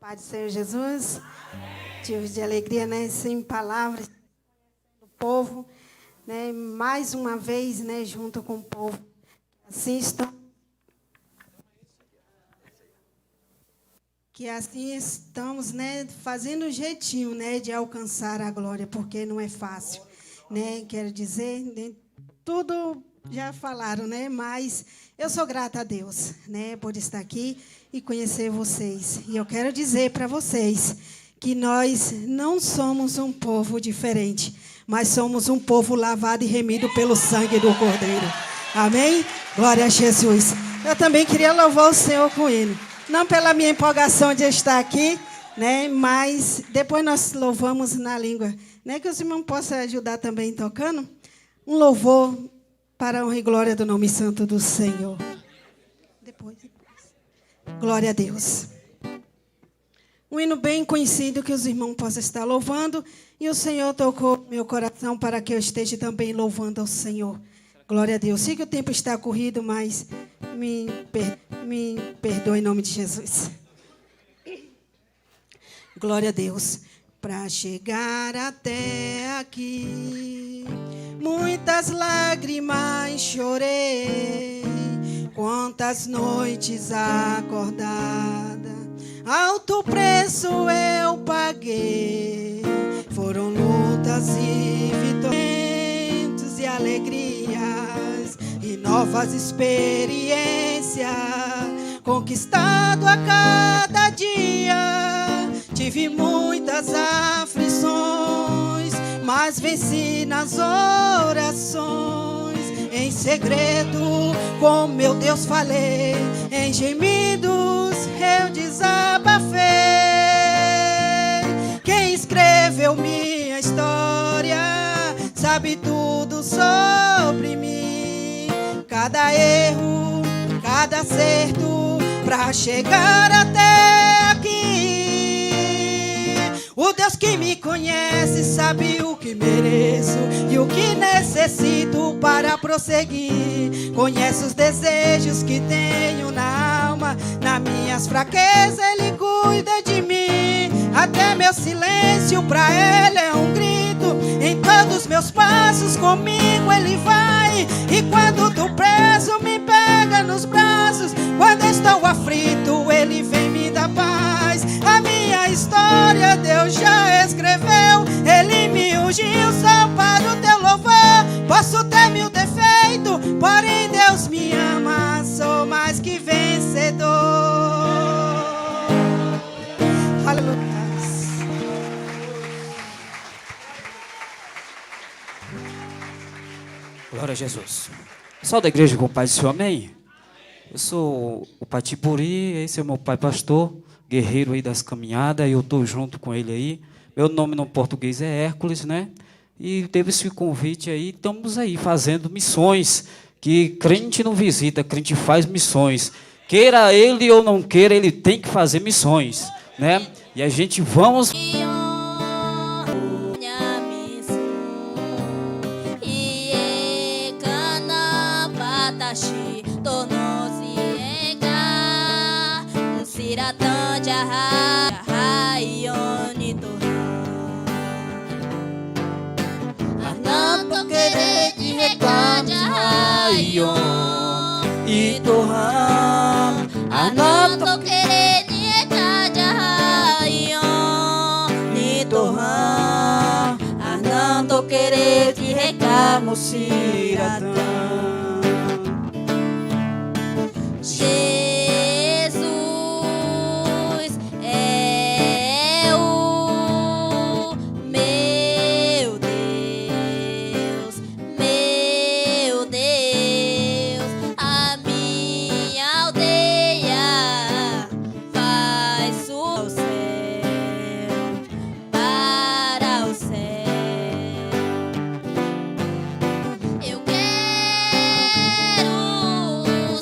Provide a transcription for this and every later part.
Pai do Senhor Jesus, motivo de alegria, né? Sem palavras, do povo, né? Mais uma vez, né? Junto com o povo que assim estamos, né? Fazendo um jeitinho, né? De alcançar a glória, porque não é fácil, né? Quero dizer, né, tudo já falaram, né? Mas eu sou grata a Deus, né? Por estar aqui e conhecer vocês. E eu quero dizer para vocês que nós não somos um povo diferente, mas somos um povo lavado e remido pelo sangue do Cordeiro. Amém? Glória a Jesus. Eu também queria louvar o Senhor com ele. Não pela minha empolgação de estar aqui, né? Mas depois nós louvamos na língua, né? Que os irmãos possam ajudar também tocando um louvor para a honra e glória do nome santo do Senhor. Depois. Glória a Deus. Um hino bem conhecido que os irmãos possam estar louvando. E o Senhor tocou meu coração para que eu esteja também louvando ao Senhor. Glória a Deus. Sei que o tempo está corrido, mas me perdoe em nome de Jesus. Glória a Deus. Para chegar até aqui, muitas lágrimas chorei, quantas noites acordada, alto preço eu paguei. Foram lutas e vitórias e alegrias e novas experiências, conquistado a cada dia. Tive muitas aflições, mas venci nas orações. Em segredo, com meu Deus falei, em gemidos eu desabafei. Quem escreveu minha história sabe tudo sobre mim. Cada erro, cada acerto, pra chegar até aqui. O Deus que me conhece sabe o que mereço e o que necessito para prosseguir. Conhece os desejos que tenho na alma, nas minhas fraquezas Ele cuida de mim. Até meu silêncio pra Ele é um grito. Em todos os meus passos comigo Ele vai. E quando tô preso me pega nos braços. Quando estou aflito Ele vem me dar paz. A minha história Deus já escreveu. Ele me ungiu só para o teu louvor. Posso ter mil defeitos, porém Deus me ama. Sou mais que vencedor. Aleluia. Glória a Jesus. Pessoal da igreja com o Pai do Senhor, amém? Eu sou o Patipuri, esse é o meu pai pastor, guerreiro aí das caminhadas, e eu estou junto com ele aí. Meu nome no português é Hércules, né? E teve esse convite aí, estamos aí fazendo missões, que crente não visita, crente faz missões. Queira ele ou não queira, ele tem que fazer missões, né? E a gente vamos... E Tuhan anak tokere ni kajahayon ni Tuhan anak tokere di kamu siratang. Jesus é o meu Deus, meu Deus. A minha aldeia vai subir para o céu. Eu quero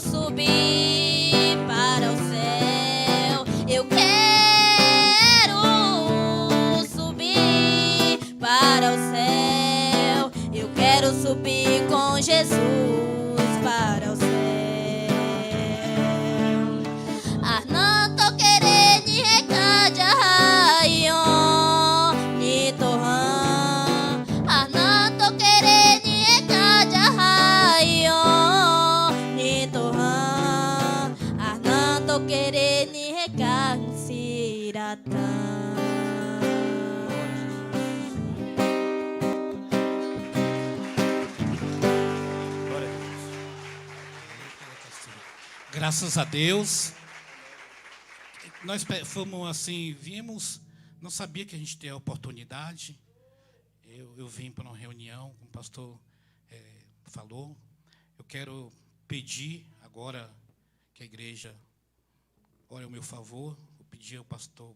subir para o céu. Eu quero subir para o céu. Eu quero subir com Jesus para o céu. Arnaldo querendo recado. Satã. Graças a Deus. Nós fomos assim, vimos, não sabia que a gente teria a oportunidade. Eu vim para uma reunião, como o pastor falou. Eu quero pedir agora que a igreja ore ao meu favor. Vou pedir ao pastor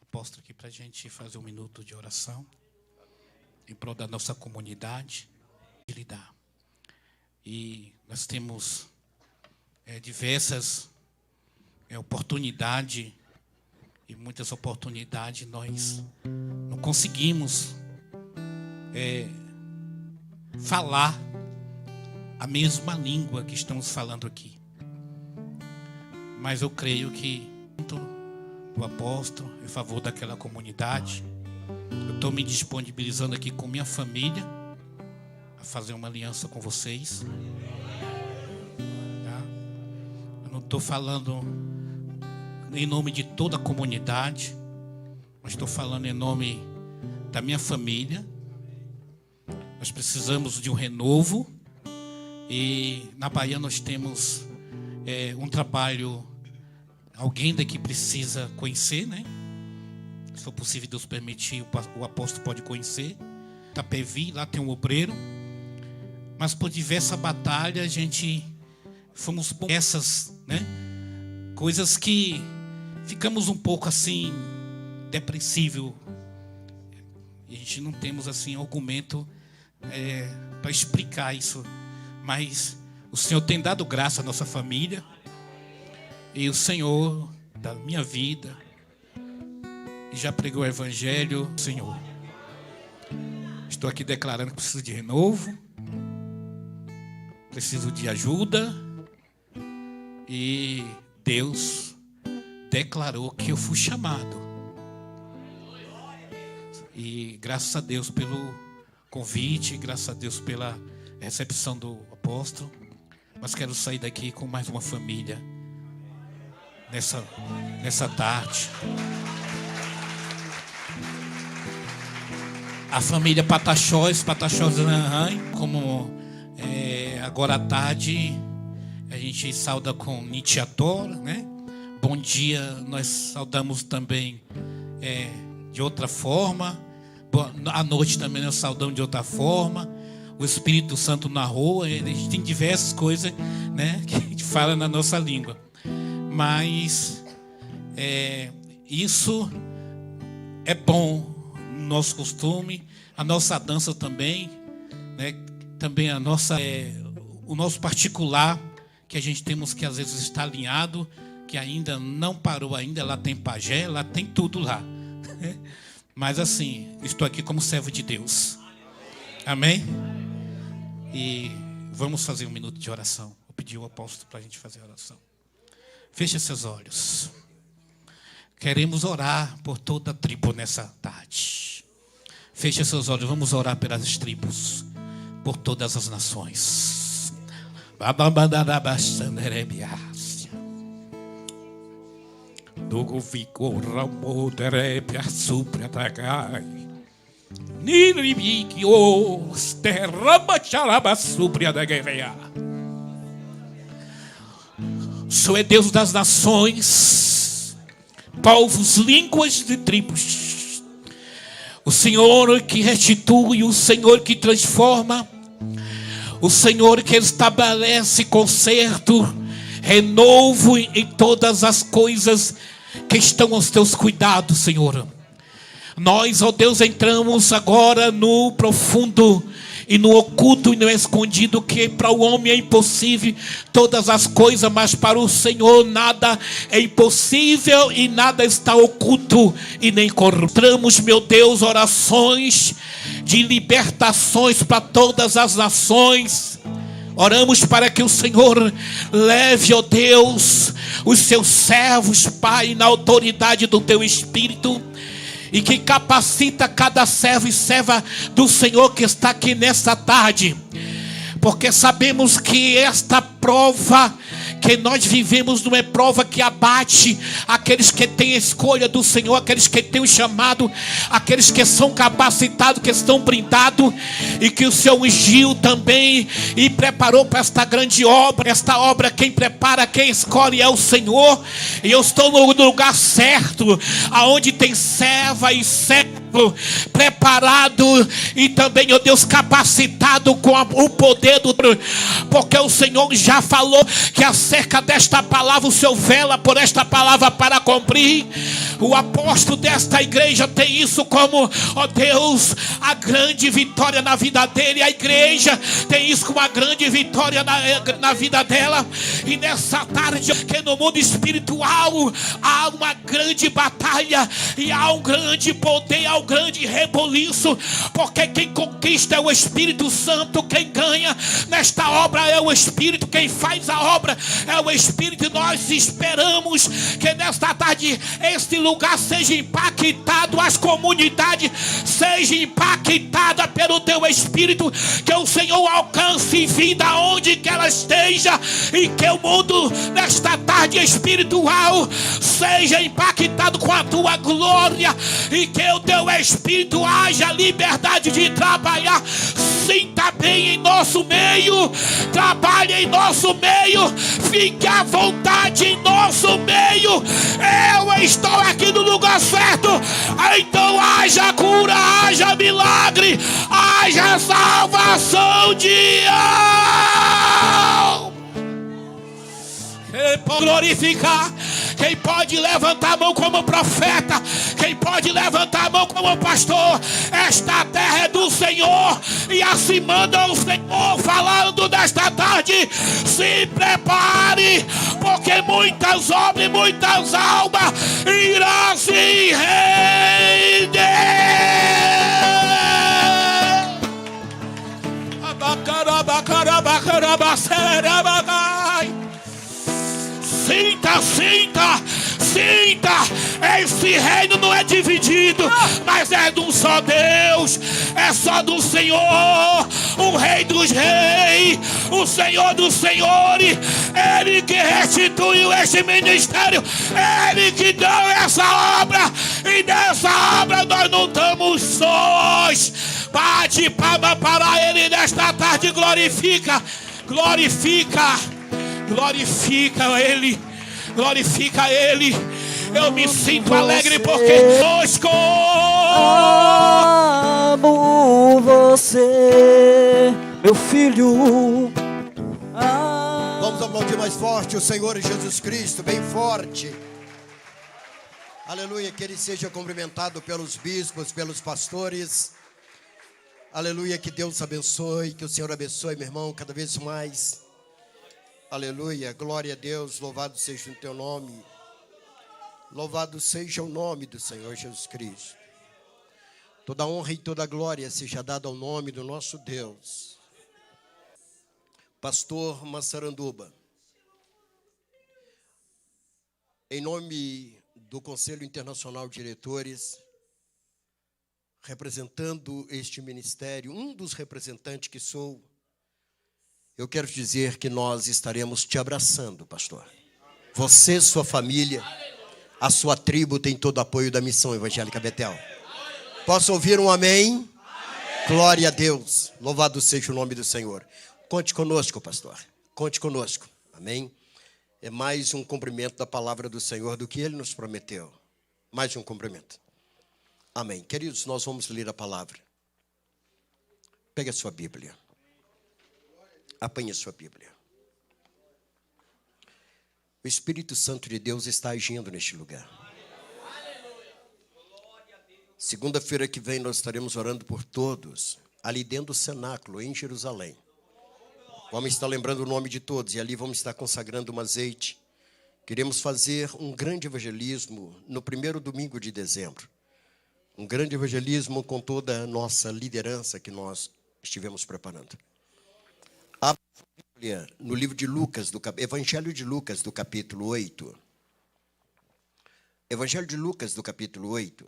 apóstolo aqui para a gente fazer um minuto de oração em prol da nossa comunidade de lidar. E nós temos diversas oportunidades, e muitas oportunidades nós não conseguimos falar a mesma língua que estamos falando aqui. Mas eu creio que o apóstolo, em favor daquela comunidade, eu estou me disponibilizando aqui com minha família a fazer uma aliança com vocês. Tá? Eu não estou falando em nome de toda a comunidade, mas estou falando em nome da minha família. Nós precisamos de um renovo, e na Bahia nós temos um trabalho, alguém daqui precisa conhecer, né? Se for possível, Deus permitir, o apóstolo pode conhecer. Tapevi, lá tem um obreiro, mas por diversa batalha a gente fomos por essas, né? Coisas que ficamos um pouco assim depressivo. E a gente não temos assim argumento para explicar isso, mas o Senhor tem dado graça à nossa família, e o Senhor da minha vida já pregou o evangelho. Senhor, estou aqui declarando que preciso de renovo, preciso de ajuda, e Deus declarou que eu fui chamado. E graças a Deus pelo convite, graças a Deus pela recepção do apóstolo. Mas quero sair daqui com mais uma família nessa tarde. A família Pataxós Nanhãe, como agora à tarde a gente sauda com Nitiatora, né? Bom dia, nós saudamos também de outra forma. À noite também nós saudamos de outra forma. O Espírito Santo narrou, ele tem diversas coisas, né, que a gente fala na nossa língua. Mas isso é bom no nosso costume, a nossa dança também, né, também a nossa, o nosso particular, que a gente temos que às vezes estar alinhado, que ainda não parou ainda, lá tem pajé, lá tem tudo lá. Mas assim, estou aqui como servo de Deus. Amém? E vamos fazer um minuto de oração. Vou pedir ao apóstolo para a gente fazer a oração. Feche seus olhos. Queremos orar por toda a tribo nessa tarde. Feche seus olhos, vamos orar pelas tribos, por todas as nações. Dogo ficou ramo derebe supra tagai. Niribiquios derrama charaba supra da guerreia. O Senhor é Deus das nações, povos, línguas e tribos. O Senhor que restitui, o Senhor que transforma, o Senhor que estabelece conserto, renovo em todas as coisas que estão aos teus cuidados, Senhor. Nós, ó Deus, entramos agora no profundo e no oculto e no escondido, que para o homem é impossível todas as coisas, mas para o Senhor nada é impossível e nada está oculto e nem corrupto. Entramos, meu Deus, orações de libertações para todas as nações. Oramos para que o Senhor leve, ó Deus, os seus servos, Pai, na autoridade do teu Espírito, e que capacita cada servo e serva do Senhor que está aqui nesta tarde, porque sabemos que esta prova que nós vivemos não é prova que abate aqueles que têm a escolha do Senhor, aqueles que têm o chamado, aqueles que são capacitados, que estão brindados, e que o Senhor ungiu também e preparou para esta grande obra. Esta obra quem prepara, quem escolhe é o Senhor. E eu estou no lugar certo, aonde tem serva e servo preparado, e também, ó Deus, capacitado com o poder do... Porque o Senhor já falou que acerca desta palavra o Senhor vela por esta palavra para cumprir. O apóstolo desta igreja tem isso como, ó Deus, a grande vitória na vida dele. A igreja tem isso como a grande vitória na vida dela. E nessa tarde, que no mundo espiritual há uma grande batalha, e há um grande poder, há um grande reboliço, porque quem conquista é o Espírito Santo, quem ganha nesta obra é o Espírito, quem faz a obra é o Espírito. E nós esperamos que nesta tarde este lugar seja impactado, as comunidades sejam impactadas pelo teu Espírito, que o Senhor alcance vida onde que ela esteja, e que o mundo nesta tarde espiritual seja impactado com a tua glória, e que o teu Espírito haja liberdade de trabalhar. Sinta bem em nosso meio, trabalhe em nosso meio, fique à vontade em nosso meio. Eu estou aqui no lugar certo, então haja cura, haja milagre, haja salvação de alma. Quem pode glorificar, quem pode levantar a mão como profeta, quem pode levantar a mão como pastor. Esta terra é do Senhor, e assim manda o Senhor falando nesta tarde. Se prepare, porque muitas obras e muitas almas irão se render. Sinta, sinta, sinta. Esse reino não é dividido, mas é de um só Deus, é só do Senhor, o Rei dos Reis, o Senhor dos Senhores. Ele que restituiu este ministério, Ele que deu essa obra, e nessa obra nós não estamos sós. Bate palma para Ele nesta tarde, glorifica, glorifica, glorifica Ele, glorifica Ele. Eu me sinto alegre porque conosco. Amo você, meu filho. Vamos aplaudir mais forte o Senhor Jesus Cristo, bem forte. Aleluia, que Ele seja cumprimentado pelos bispos, pelos pastores. Aleluia, que Deus abençoe, que o Senhor abençoe, meu irmão, cada vez mais. Aleluia, glória a Deus, louvado seja o teu nome. Louvado seja o nome do Senhor Jesus Cristo. Toda honra e toda glória seja dada ao nome do nosso Deus. Pastor Massaranduba, em nome do Conselho Internacional de Diretores, representando este ministério, um dos representantes que sou, eu quero dizer que nós estaremos te abraçando, pastor. Você, sua família, a sua tribo tem todo o apoio da Missão Evangélica Betel. Posso ouvir um amém? Amém? Glória a Deus. Louvado seja o nome do Senhor. Conte conosco, pastor. Conte conosco. Amém? É mais um cumprimento da palavra do Senhor do que Ele nos prometeu. Mais um cumprimento. Amém. Queridos, nós vamos ler a palavra. Pegue a sua Bíblia. Apanhe a sua Bíblia. O Espírito Santo de Deus está agindo neste lugar. Segunda-feira que vem nós estaremos orando por todos, ali dentro do cenáculo, em Jerusalém. Vamos estar lembrando o nome de todos, e ali vamos estar consagrando um azeite. Queremos fazer um grande evangelismo no primeiro domingo de dezembro. Um grande evangelismo com toda a nossa liderança que nós estivemos preparando. A Bíblia, no livro de Lucas, Evangelho de Lucas, do capítulo 8. Evangelho de Lucas, do capítulo 8.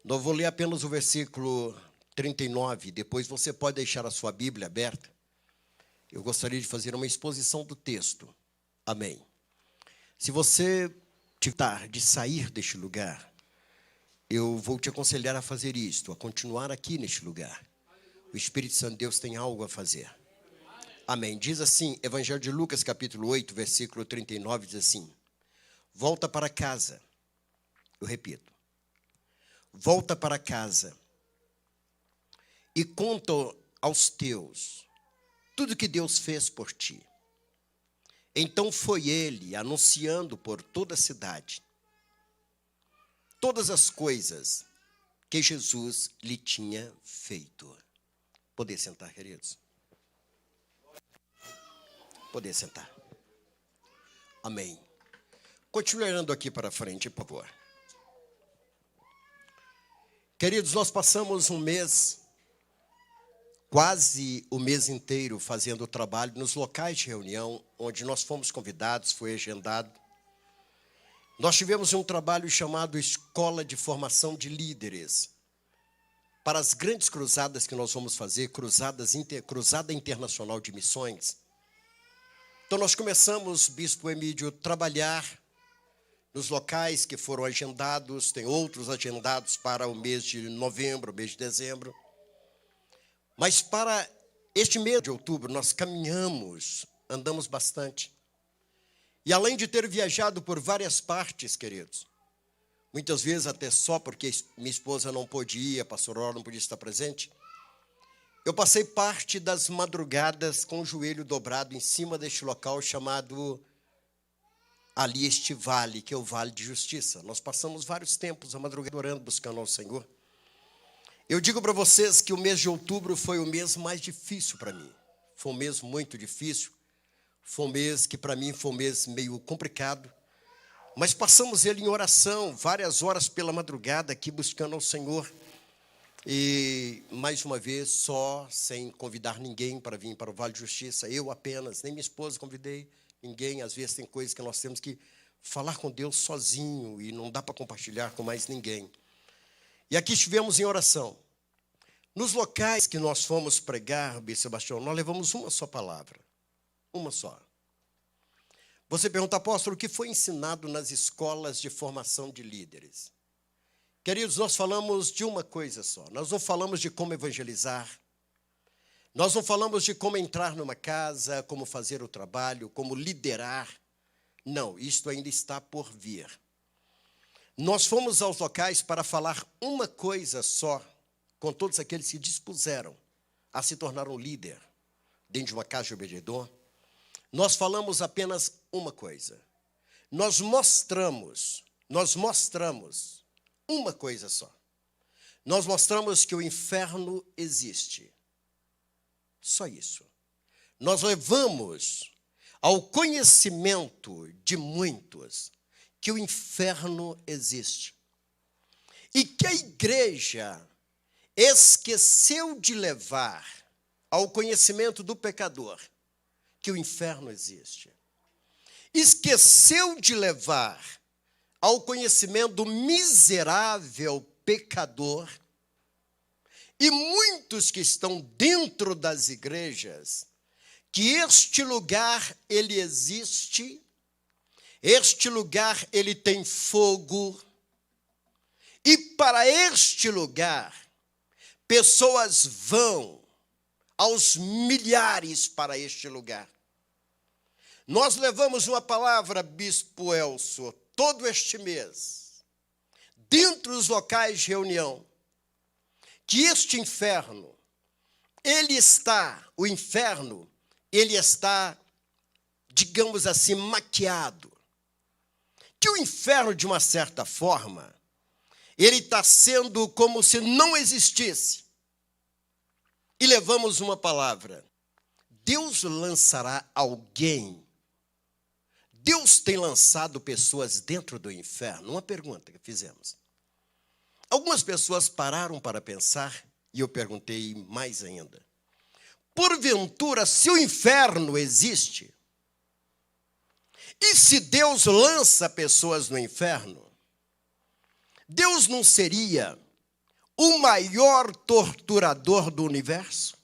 Não vou ler apenas o versículo 39, depois você pode deixar a sua Bíblia aberta. eu gostaria de fazer uma exposição do texto. Amém. Se você tiver de sair deste lugar, eu vou te aconselhar a fazer isto, a continuar aqui neste lugar. O Espírito Santo de Deus tem algo a fazer. Amém. Diz assim, Evangelho de Lucas, capítulo 8, versículo 39, diz assim: volta para casa. Eu repito. Volta para casa e conta aos teus tudo que Deus fez por ti. Então foi ele anunciando por toda a cidade todas as coisas que Jesus lhe tinha feito. Poder sentar, queridos? Poder sentar. Amém. Continue olhando aqui para frente, por favor. Queridos, nós passamos um mês, quase o mês inteiro, fazendo o trabalho nos locais de reunião, onde nós fomos convidados, foi agendado. Nós tivemos um trabalho chamado Escola de Formação de Líderes. Para as grandes cruzadas que nós vamos fazer, Cruzada Internacional de Missões. Então nós começamos, Bispo Emílio, trabalhar nos locais que foram agendados, tem outros agendados para o mês de novembro, mês de dezembro. Mas para este mês de outubro, nós caminhamos, andamos bastante. E além de ter viajado por várias partes, queridos, muitas vezes até só porque minha esposa não podia ir, a pastora Aurora não podia estar presente, eu passei parte das madrugadas com o joelho dobrado em cima deste local chamado ali este vale, que é o Vale de Justiça. Nós passamos vários tempos a madrugada orando, buscando ao Senhor. Eu digo para vocês que o mês de outubro foi o mês mais difícil para mim. Foi um mês muito difícil. Foi um mês que para mim foi um mês meio complicado. Mas passamos ele em oração, várias horas pela madrugada aqui buscando ao Senhor. E mais uma vez só, sem convidar ninguém para vir para o Vale de Justiça. Eu apenas, nem minha esposa convidei ninguém. Às vezes tem coisas que nós temos que falar com Deus sozinho e não dá para compartilhar com mais ninguém. E aqui estivemos em oração. Nos locais que nós fomos pregar, Bispo Sebastião, nós levamos uma só palavra. Uma só. Você pergunta, apóstolo, o que foi ensinado nas escolas de formação de líderes? Queridos, nós falamos de uma coisa só. Nós não falamos de como evangelizar. Nós não falamos de como entrar numa casa, como fazer o trabalho, como liderar. Não, isto ainda está por vir. Nós fomos aos locais para falar uma coisa só, com todos aqueles que dispuseram a se tornar um líder dentro de uma casa de obediência. Nós falamos apenas uma coisa. Nós mostramos uma coisa só. Nós mostramos que o inferno existe. Só isso. Nós levamos ao conhecimento de muitos que o inferno existe. E que a igreja esqueceu de levar ao conhecimento do pecador que o inferno existe. Esqueceu de levar ao conhecimento do miserável pecador e muitos que estão dentro das igrejas, que este lugar ele existe, este lugar ele tem fogo, e para este lugar pessoas vão aos milhares para este lugar. Nós levamos uma palavra, Bispo Elcio, todo este mês, dentro dos locais de reunião, que este inferno, o inferno, ele está, digamos assim, maquiado. Que o inferno, de uma certa forma, ele está sendo como se não existisse. E levamos uma palavra. Deus lançará alguém. Deus tem lançado pessoas dentro do inferno? Uma pergunta que fizemos. Algumas pessoas pararam para pensar, e eu perguntei mais ainda. Porventura, se o inferno existe, e se Deus lança pessoas no inferno, Deus não seria o maior torturador do universo?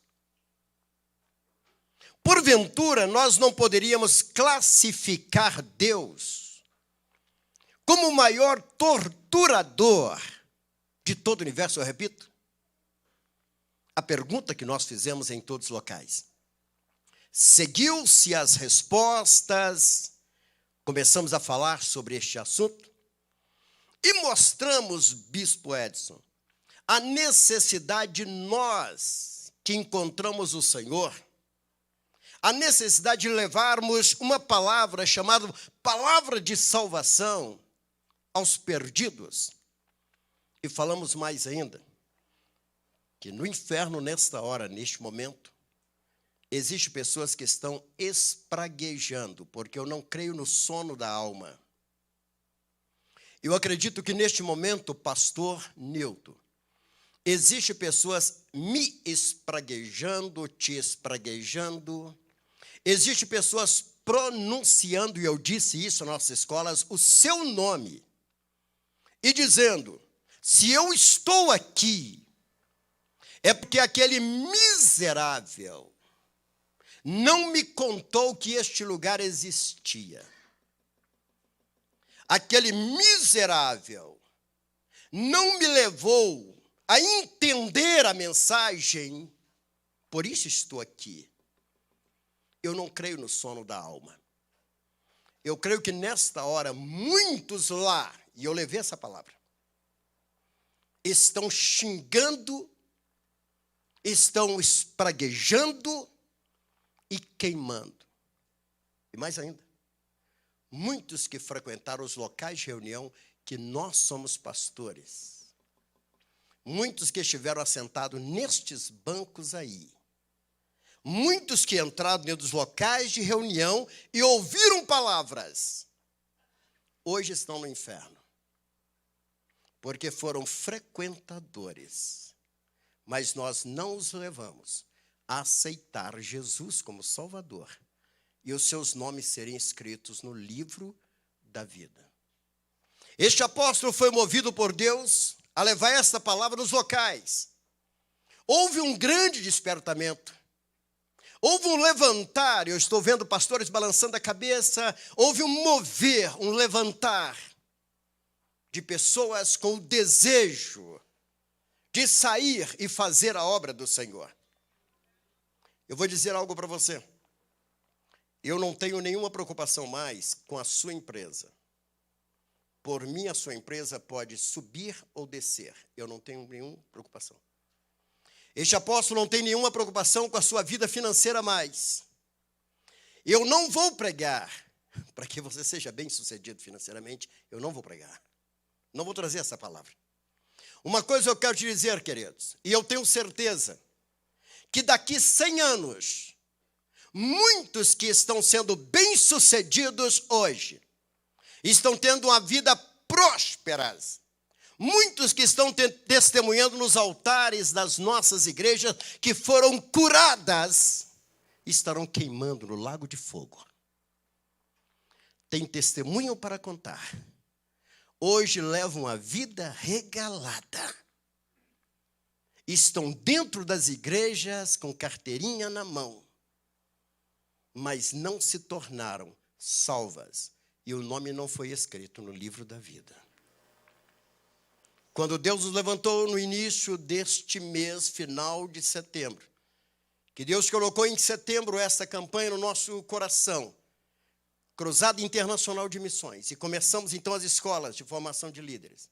Porventura, nós não poderíamos classificar Deus como o maior torturador de todo o universo, eu repito? A pergunta que nós fizemos em todos os locais. Seguiu-se as respostas, começamos a falar sobre este assunto e mostramos, Bispo Edson, a necessidade de nós que encontramos o Senhor, a necessidade de levarmos uma palavra chamada palavra de salvação aos perdidos. E falamos mais ainda, que no inferno, nesta hora, neste momento, existem pessoas que estão espraguejando, porque eu não creio no sono da alma. Eu acredito que neste momento, pastor Nilton, existem pessoas me espraguejando, te espraguejando, existem pessoas pronunciando, e eu disse isso nas nossas escolas, o seu nome, e dizendo, se eu estou aqui, é porque aquele miserável não me contou que este lugar existia. Aquele miserável não me levou a entender a mensagem, por isso estou aqui. Eu não creio no sono da alma. Eu creio que nesta hora, muitos lá, e eu levei essa palavra, estão xingando, estão espraguejando e queimando. E mais ainda, muitos que frequentaram os locais de reunião que nós somos pastores, muitos que estiveram assentados nestes bancos aí, muitos que entraram dentro dos locais de reunião e ouviram palavras, hoje estão no inferno, porque foram frequentadores, mas nós não os levamos a aceitar Jesus como Salvador e os seus nomes serem escritos no livro da vida. Este apóstolo foi movido por Deus a levar esta palavra nos locais. Houve um grande despertamento. Houve um levantar, eu estou vendo pastores balançando a cabeça, houve um mover, um levantar de pessoas com o desejo de sair e fazer a obra do Senhor. Eu vou dizer algo para você. Eu não tenho nenhuma preocupação mais com a sua empresa. Por mim, a sua empresa pode subir ou descer. Eu não tenho nenhuma preocupação. Este apóstolo não tem nenhuma preocupação com a sua vida financeira mais. Eu não vou pregar para que você seja bem-sucedido financeiramente. Eu não vou pregar. Não vou trazer essa palavra. Uma coisa eu quero te dizer, queridos, e eu tenho certeza que daqui 100 anos, muitos que estão sendo bem-sucedidos hoje, estão tendo uma vida próspera. Muitos que estão testemunhando nos altares das nossas igrejas, que foram curadas, estarão queimando no lago de fogo. Tem testemunho para contar. Hoje levam a vida regalada. Estão dentro das igrejas com carteirinha na mão, mas não se tornaram salvas. E o nome não foi escrito no livro da vida. Quando Deus nos levantou no início deste mês, final de setembro, que Deus colocou em setembro essa campanha no nosso coração, Cruzada Internacional de Missões, e começamos então as escolas de formação de líderes.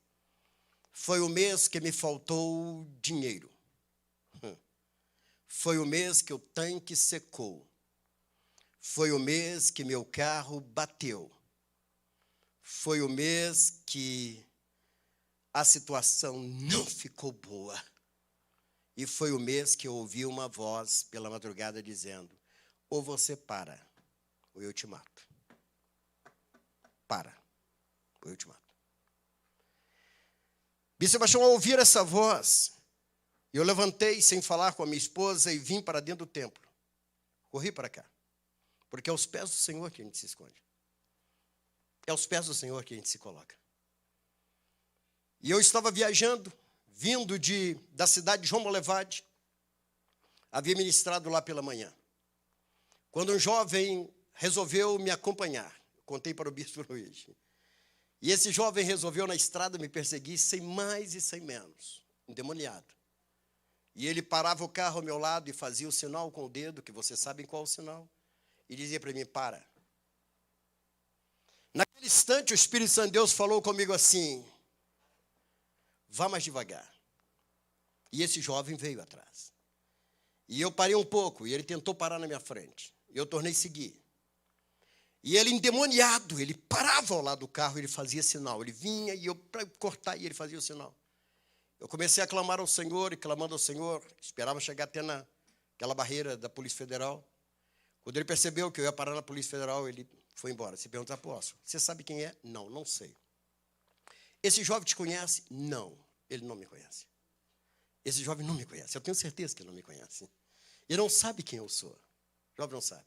Foi o mês que me faltou dinheiro. Foi o mês que o tanque secou. Foi o mês que meu carro bateu. Foi o mês que a situação não ficou boa. E foi o mês que eu ouvi uma voz pela madrugada dizendo, ou você para, ou eu te mato. Para, ou eu te mato. Bispo Sebastião, ao ouvir essa voz, eu levantei sem falar com a minha esposa e vim para dentro do templo. Corri para cá. Porque é aos pés do Senhor que a gente se esconde. É aos pés do Senhor que a gente se coloca. E eu estava viajando, vindo da cidade de João Molevade. Havia ministrado lá pela manhã. quando um jovem resolveu me acompanhar. Contei para o bispo Luiz. E esse jovem resolveu na estrada me perseguir sem mais e sem menos, endemoniado. E ele parava o carro ao meu lado e fazia o sinal com o dedo, que vocês sabem qual é o sinal, e dizia para mim, para. Naquele instante, o Espírito Santo de Deus falou comigo assim, vá mais devagar. E esse jovem veio atrás. E eu parei um pouco, e ele tentou parar na minha frente. E eu tornei seguir. E ele endemoniado, ele parava ao lado do carro, ele fazia sinal. Ele vinha e eu para cortar, e ele fazia o sinal. Eu comecei a clamar ao Senhor, e clamando ao Senhor, esperava chegar até naquela barreira da Polícia Federal. Quando ele percebeu que eu ia parar na Polícia Federal, ele foi embora. Se pergunta, apóstolo, você sabe quem é? Não, não sei. Esse jovem te conhece? Não, ele não me conhece. Esse jovem não me conhece, eu tenho certeza que ele não me conhece. Ele não sabe quem eu sou. O jovem não sabe.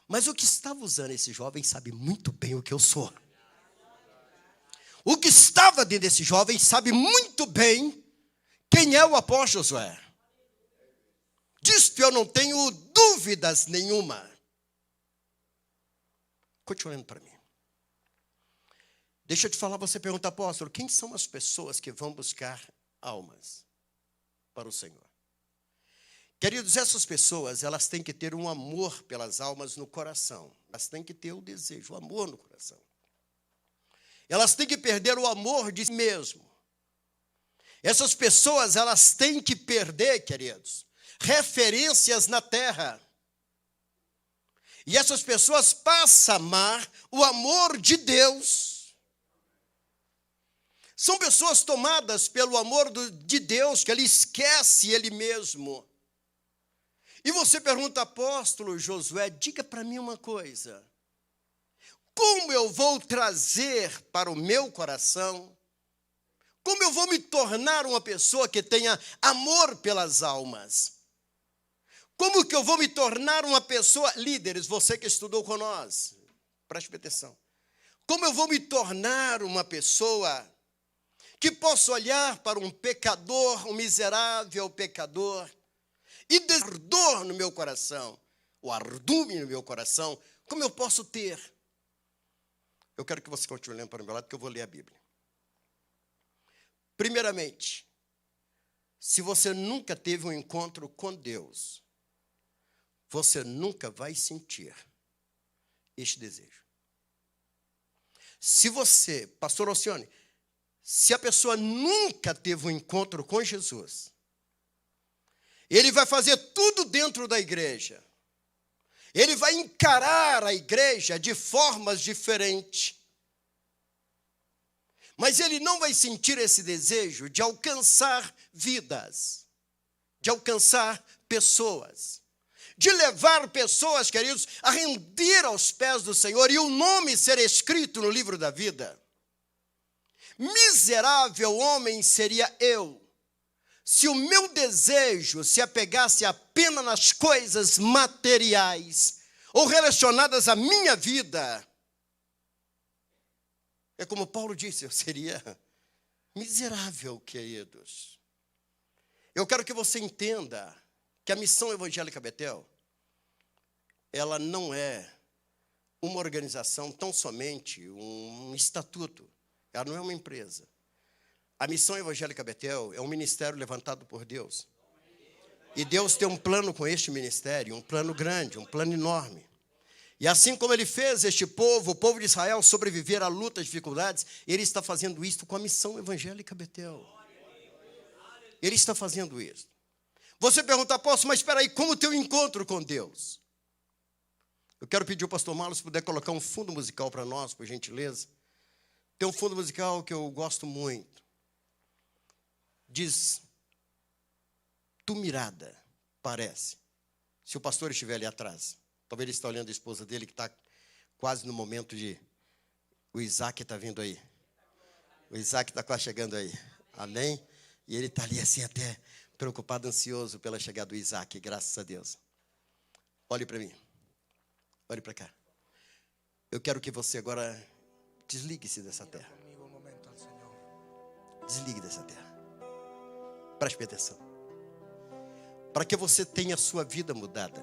Mas o que estava usando esse jovem sabe muito bem o que eu sou. O que estava dentro desse jovem sabe muito bem quem é o apóstolo Josué. Disto eu não tenho dúvidas nenhuma. Continue olhando para mim. Deixa eu te falar, você pergunta, apóstolo, quem são as pessoas que vão buscar almas para o Senhor? Queridos, essas pessoas, elas têm que ter um amor pelas almas no coração. Elas têm que ter o desejo, o amor no coração. Elas têm que perder o amor de si mesmo. Essas pessoas, elas têm que perder, queridos, referências na terra. E essas pessoas passam a amar o amor de Deus. São pessoas tomadas pelo amor de Deus, que ele esquece ele mesmo. E você pergunta, apóstolo Josué, diga para mim uma coisa. Como eu vou trazer para o meu coração, como eu vou me tornar uma pessoa que tenha amor pelas almas? Como que eu vou me tornar uma pessoa, líderes, você que estudou com nós, preste atenção. Como eu vou me tornar uma pessoa que possa olhar para um pecador, um miserável pecador, e ter ardor no meu coração, o ardume no meu coração, como eu posso ter? Eu quero que você continue lendo para o meu lado, porque eu vou ler a Bíblia. Primeiramente, se você nunca teve um encontro com Deus, você nunca vai sentir este desejo. Se você, pastor Alcione, se a pessoa nunca teve um encontro com Jesus, ele vai fazer tudo dentro da igreja. Ele vai encarar a igreja de formas diferentes. Mas ele não vai sentir esse desejo de alcançar vidas, de alcançar pessoas, de levar pessoas, queridos, a render aos pés do Senhor e o nome ser escrito no livro da vida. Miserável homem seria eu, se o meu desejo se apegasse apenas nas coisas materiais ou relacionadas à minha vida. É como Paulo disse, eu seria miserável, queridos. Eu quero que você entenda que a Missão Evangélica Betel, ela não é uma organização, tão somente um estatuto. Ela não é uma empresa. A Missão Evangélica Betel é um ministério levantado por Deus. E Deus tem um plano com este ministério, um plano grande, um plano enorme. E assim como ele fez este povo, o povo de Israel, sobreviver a lutas, dificuldades, ele está fazendo isso com a Missão Evangélica Betel. Ele está fazendo isso. Você pergunta, apóstolo, mas espera aí, como ter um encontro com Deus? Eu quero pedir ao pastor Marlos se puder colocar um fundo musical para nós, por gentileza. Tem um fundo musical que eu gosto muito. Diz, tu mirada, parece. Se o pastor estiver ali atrás, talvez ele está olhando a esposa dele, que está quase no momento de... O Isaac está vindo aí. O Isaac está quase chegando aí. Amém? E ele está ali assim até preocupado, ansioso pela chegada do Isaac, graças a Deus. Olhe para mim. Olhe para cá. Eu quero que você agora desligue-se dessa terra. Desligue dessa terra. Preste atenção. Para que você tenha a sua vida mudada.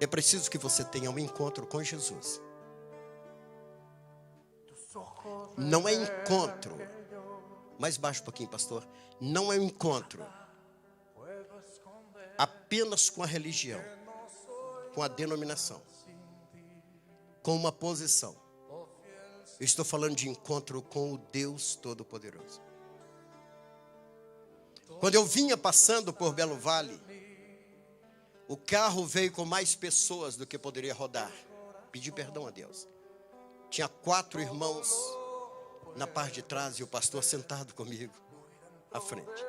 É preciso que você tenha um encontro com Jesus. Não é encontro. Mais baixo um pouquinho, pastor. Não é um encontro apenas com a religião, com a denominação, com uma posição. Eu estou falando de encontro com o Deus Todo-Poderoso. Quando eu vinha passando por Belo Vale, o carro veio com mais pessoas do que poderia rodar. Pedi perdão a Deus. Tinha 4 irmãos na parte de trás e o pastor sentado comigo à frente.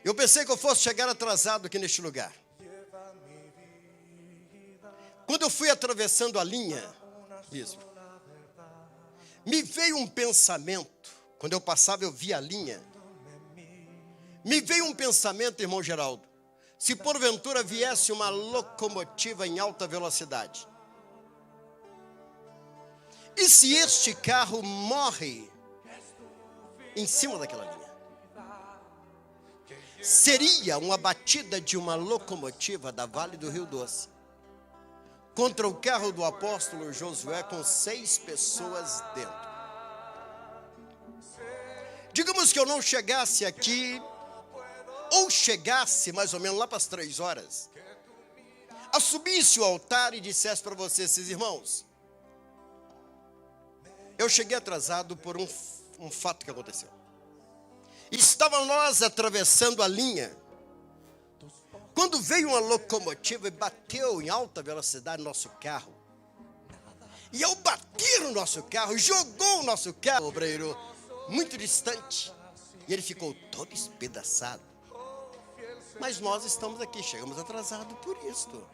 Eu pensei que eu fosse chegar atrasado aqui neste lugar. Quando eu fui atravessando a linha, bispo, me veio um pensamento. Quando eu passava, eu via a linha. Me veio um pensamento, irmão Geraldo. Se porventura viesse uma locomotiva em alta velocidade, e se este carro morre em cima daquela linha? Seria uma batida de uma locomotiva da Vale do Rio Doce contra o carro do apóstolo Josué com 6 pessoas dentro. Digamos que eu não chegasse aqui, ou chegasse mais ou menos lá para as 3 horas, assumisse o altar e dissesse para vocês, esses irmãos, eu cheguei atrasado por um fato que aconteceu. Estávamos nós atravessando a linha, quando veio uma locomotiva e bateu em alta velocidade no nosso carro. E ao bater no nosso carro, jogou o nosso carro, obreiro, muito distante. E ele ficou todo espedaçado. Mas nós estamos aqui, chegamos atrasados por isto.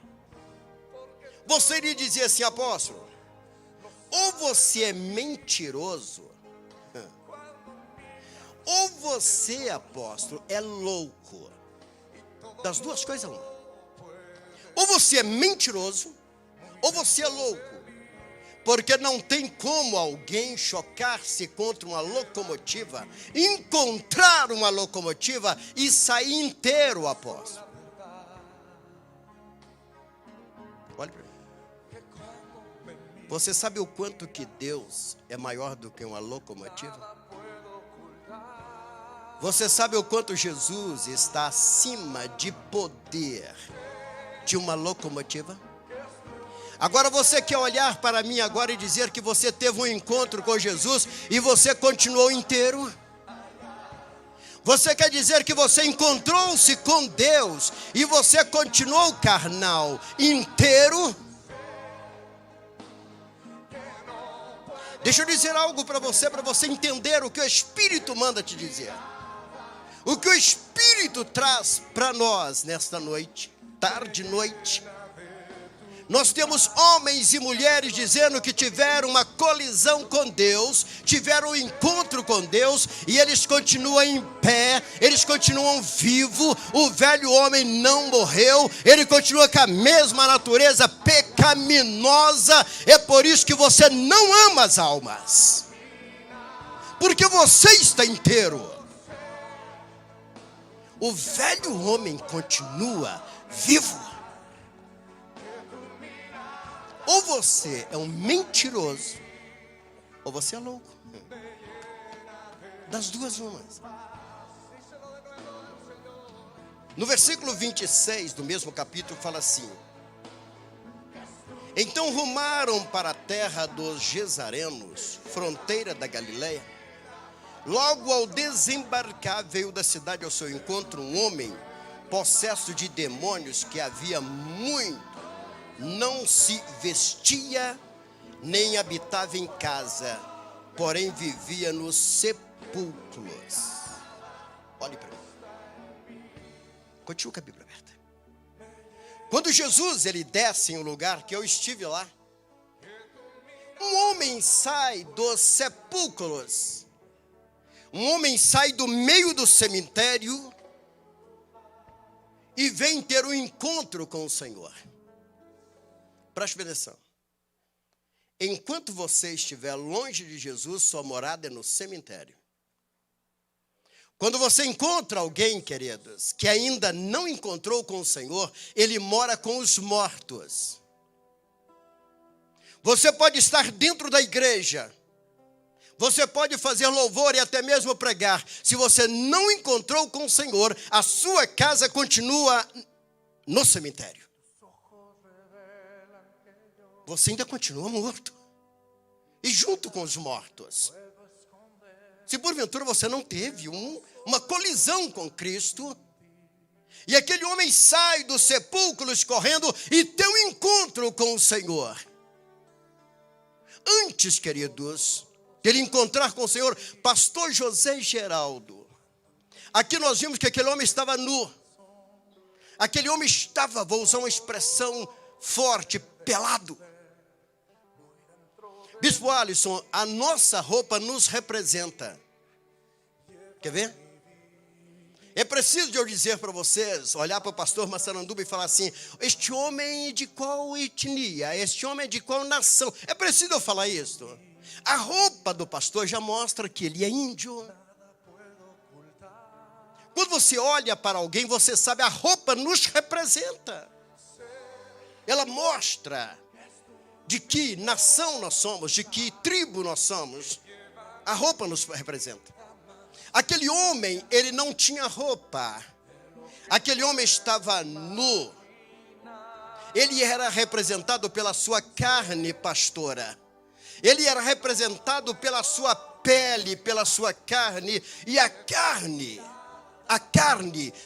Você iria dizer assim, apóstolo, ou você é mentiroso, ou você, apóstolo, é louco. Das duas coisas, uma. Ou você é mentiroso, ou você é louco. Porque não tem como alguém chocar-se contra uma locomotiva, encontrar uma locomotiva e sair inteiro, apóstolo. Olha para mim. Você sabe o quanto que Deus é maior do que uma locomotiva? Você sabe o quanto Jesus está acima de poder de uma locomotiva? Agora você quer olhar para mim agora e dizer que você teve um encontro com Jesus e você continuou inteiro? Você quer dizer que você encontrou-se com Deus e você continuou carnal, inteiro? Deixa eu dizer algo para você entender o que o Espírito manda te dizer. O que o Espírito traz para nós nesta noite, tarde e noite. Nós temos homens e mulheres dizendo que tiveram uma colisão com Deus, tiveram um encontro com Deus, e eles continuam em pé, eles continuam vivos, o velho homem não morreu, ele continua com a mesma natureza pecaminosa. É por isso que você não ama as almas, porque você está inteiro. O velho homem continua vivo. Ou você é um mentiroso, ou você é louco. Das duas umas. No versículo 26 do mesmo capítulo fala assim: então rumaram para a terra dos Gesarenos, fronteira da Galileia. Logo ao desembarcar, veio da cidade ao seu encontro um homem possesso de demônios que havia muito, não se vestia, nem habitava em casa, porém vivia nos sepulcros. Olhe para mim. Continua com a Bíblia aberta. Quando Jesus ele desce em um lugar que eu estive lá, um homem sai dos sepulcros. Um homem sai do meio do cemitério e vem ter um encontro com o Senhor. Preste atenção. Enquanto você estiver longe de Jesus, sua morada é no cemitério. Quando você encontra alguém, queridos, que ainda não encontrou com o Senhor, ele mora com os mortos. Você pode estar dentro da igreja, você pode fazer louvor e até mesmo pregar. Se você não encontrou com o Senhor, a sua casa continua no cemitério. Você ainda continua morto. E junto com os mortos. Se porventura você não teve uma colisão com Cristo, e aquele homem sai dos sepulcros correndo e tem um encontro com o Senhor. Antes, queridos, de ele encontrar com o Senhor, pastor José Geraldo, aqui nós vimos que aquele homem estava nu. Aquele homem estava, vou usar uma expressão forte, pelado. Bispo Alisson, a nossa roupa nos representa. Quer ver? É preciso eu dizer para vocês, olhar para o pastor Massaranduba e falar assim, este homem é de qual etnia? Este homem é de qual nação? É preciso eu falar isso? A roupa do pastor já mostra que ele é índio. Quando você olha para alguém, você sabe, a roupa nos representa. Ela mostra de que nação nós somos, de que tribo nós somos. A roupa nos representa. Aquele homem, ele não tinha roupa. Aquele homem estava nu. Ele era representado pela sua carne, pastora. Ele era representado pela sua pele, pela sua carne. E a carne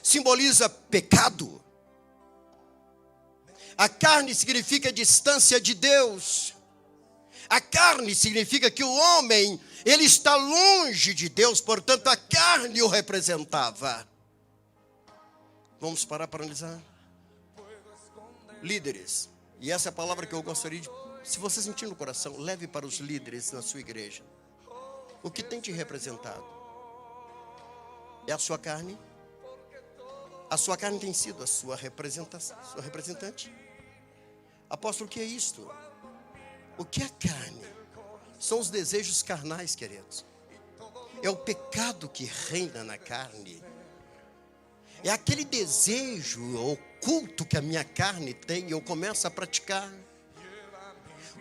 simboliza pecado. A carne significa distância de Deus. A carne significa que o homem, ele está longe de Deus, portanto a carne o representava. Vamos parar para analisar? Líderes, e essa é a palavra que eu gostaria de, se você sentir no coração, leve para os líderes na sua igreja. O que tem te representado? É a sua carne? A sua carne tem sido a sua representação, sua representante? Apóstolo, o que é isto? O que é carne? São os desejos carnais, queridos. É o pecado que reina na carne. É aquele desejo oculto que a minha carne tem e eu começo a praticar.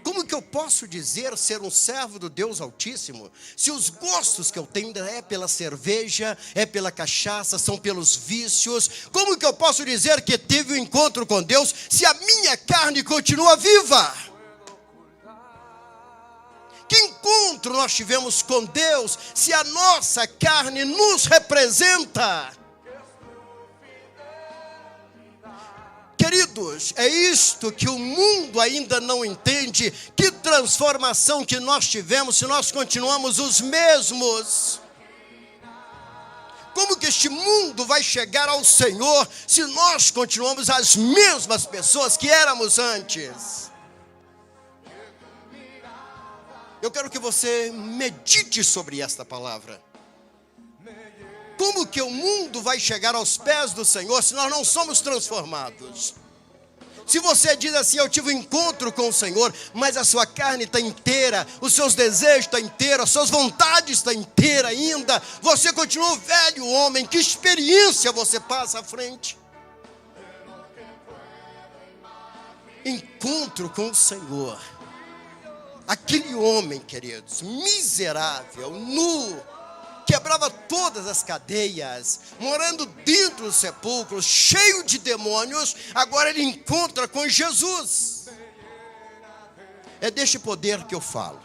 Como que eu posso dizer ser um servo do Deus Altíssimo, se os gostos que eu tenho é pela cerveja, é pela cachaça, são pelos vícios? Como que eu posso dizer que tive um encontro com Deus, se a minha carne continua viva? Que encontro nós tivemos com Deus, se a nossa carne nos representa? Queridos, é isto que o mundo ainda não entende. Que transformação que nós tivemos se nós continuamos os mesmos? Como que este mundo vai chegar ao Senhor se nós continuamos as mesmas pessoas que éramos antes? Eu quero que você medite sobre esta palavra. Como que o mundo vai chegar aos pés do Senhor se nós não somos transformados? Se você diz assim, eu tive um encontro com o Senhor, mas a sua carne está inteira, os seus desejos estão inteiros, as suas vontades estão inteiras ainda, você continua o velho homem, que experiência você passa à frente? Encontro com o Senhor. Aquele homem, queridos, miserável, nu, quebrava todas as cadeias, morando dentro do sepulcro, cheio de demônios, agora ele encontra com Jesus. É deste poder que eu falo.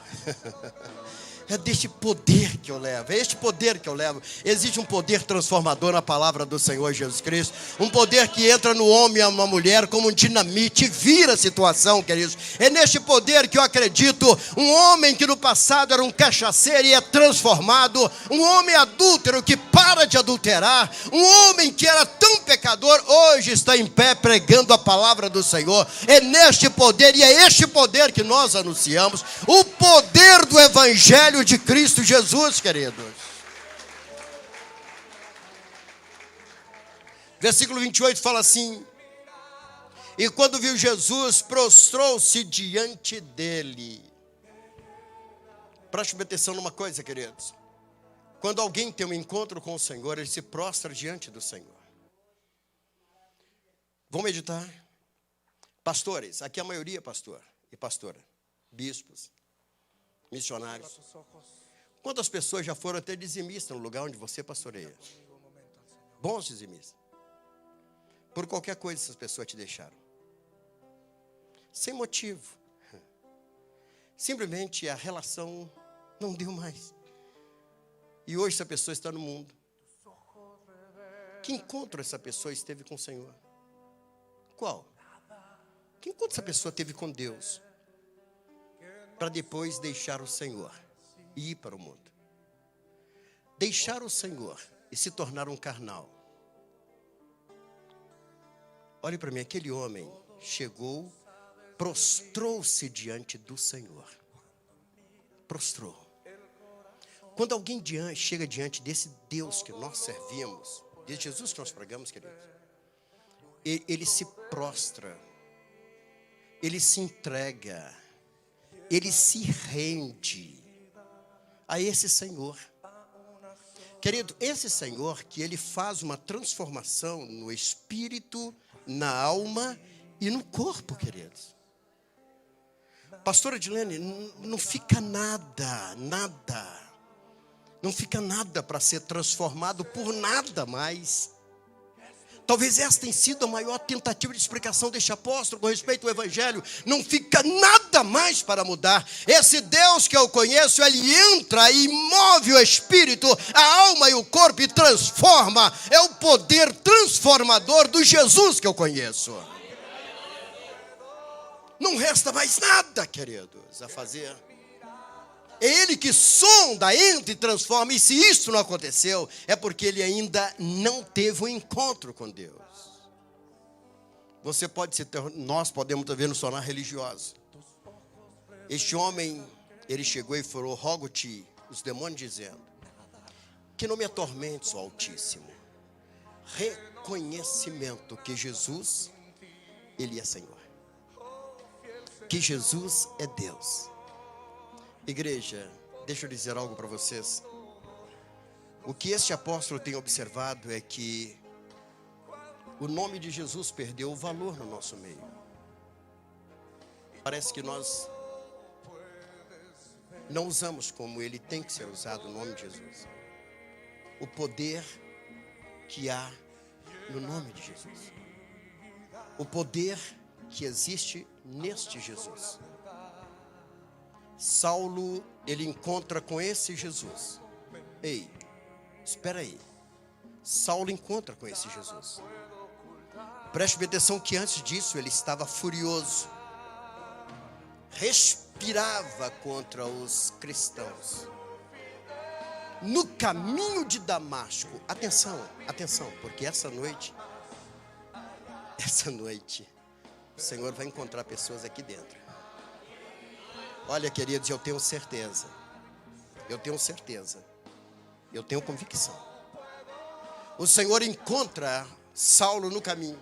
É deste poder que eu levo, é este poder que eu levo. Existe um poder transformador na palavra do Senhor Jesus Cristo. Um poder que entra no homem e na mulher como um dinamite, vira a situação, queridos. É neste poder que eu acredito. Um homem que no passado era um cachaceiro e é transformado. Um homem adúltero que para de adulterar. Um homem que era tão pecador, hoje está em pé pregando a palavra do Senhor. É neste poder, e é este poder que nós anunciamos. O poder do Evangelho de Cristo Jesus, queridos. Versículo 28 fala assim: e quando viu Jesus, prostrou-se diante dele. Preste atenção numa coisa, queridos. Quando alguém tem um encontro com o Senhor, ele se prostra diante do Senhor. Vamos meditar? Pastores, aqui a maioria é pastor e pastora. Bispos, missionários. Quantas pessoas já foram até dizimistas no lugar onde você pastoreia? Bons dizimistas. Por qualquer coisa essas pessoas te deixaram. Sem motivo. Simplesmente a relação não deu mais. E hoje essa pessoa está no mundo. Que encontro essa pessoa esteve com o Senhor? Qual? Que encontro essa pessoa teve com Deus? Para depois deixar o Senhor e ir para o mundo. Deixar o Senhor e se tornar um carnal. Olhe para mim, aquele homem chegou, prostrou-se diante do Senhor. Prostrou. Quando alguém chega diante desse Deus que nós servimos, desse Jesus que nós pregamos, queridos, ele se prostra, ele se entrega, ele se rende a esse Senhor. Querido, esse Senhor que ele faz uma transformação no espírito, na alma e no corpo, queridos. Pastora Edilene, não fica nada. Não fica nada para ser transformado por nada mais. Talvez esta tenha sido a maior tentativa de explicação deste apóstolo com respeito ao Evangelho. Não fica nada mais para mudar. Esse Deus que eu conheço, ele entra e move o espírito, a alma e o corpo e transforma. É o poder transformador do Jesus que eu conheço. Não resta mais nada, queridos, a fazer. É Ele que sonda, entra e transforma. E se isso não aconteceu, é porque ele ainda não teve um encontro com Deus. Nós podemos talvez nos tornar religiosos. Este homem, ele chegou e falou: rogo-te, os demônios dizendo, que não me atormentes, ó Altíssimo. Reconhecimento que Jesus, ele é Senhor. Que Jesus é Deus. Igreja, deixa eu dizer algo para vocês. O que este apóstolo tem observado é que o nome de Jesus perdeu o valor no nosso meio. Parece que nós não usamos como ele tem que ser usado, o nome de Jesus. O poder que há no nome de Jesus. O poder que existe neste Jesus. Saulo, ele encontra com esse Jesus. Ei, espera aí. Saulo encontra com esse Jesus. Preste atenção que antes disso ele estava furioso. Respirava contra os cristãos. No caminho de Damasco, atenção, porque essa noite, o Senhor vai encontrar pessoas aqui dentro. Olha, queridos, eu tenho certeza, eu tenho convicção. O Senhor encontra Saulo no caminho.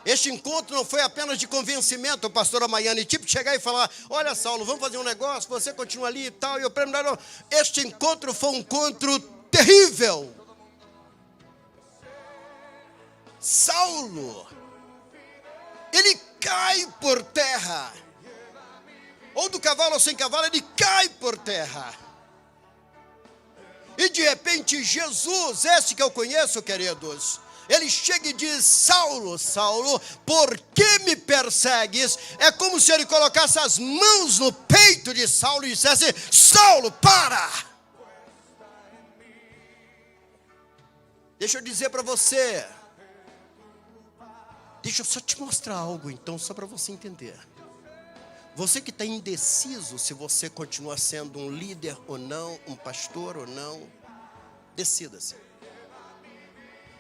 Este encontro não foi apenas de convencimento, pastora Maiane, tipo chegar e falar: olha, Saulo, vamos fazer um negócio, você continua ali e tal, e eu prêmio. Não. Este encontro foi um encontro terrível. Saulo, ele cai por terra. Ou do cavalo ou sem cavalo, ele cai por terra. E de repente Jesus, esse que eu conheço, queridos, ele chega e diz: Saulo, Saulo, por que me persegues? É como se ele colocasse as mãos no peito de Saulo e dissesse: Saulo, para! Deixa eu dizer para você. Deixa eu só te mostrar algo então, só para você entender. Você que está indeciso se você continua sendo um líder ou não, um pastor ou não, decida-se.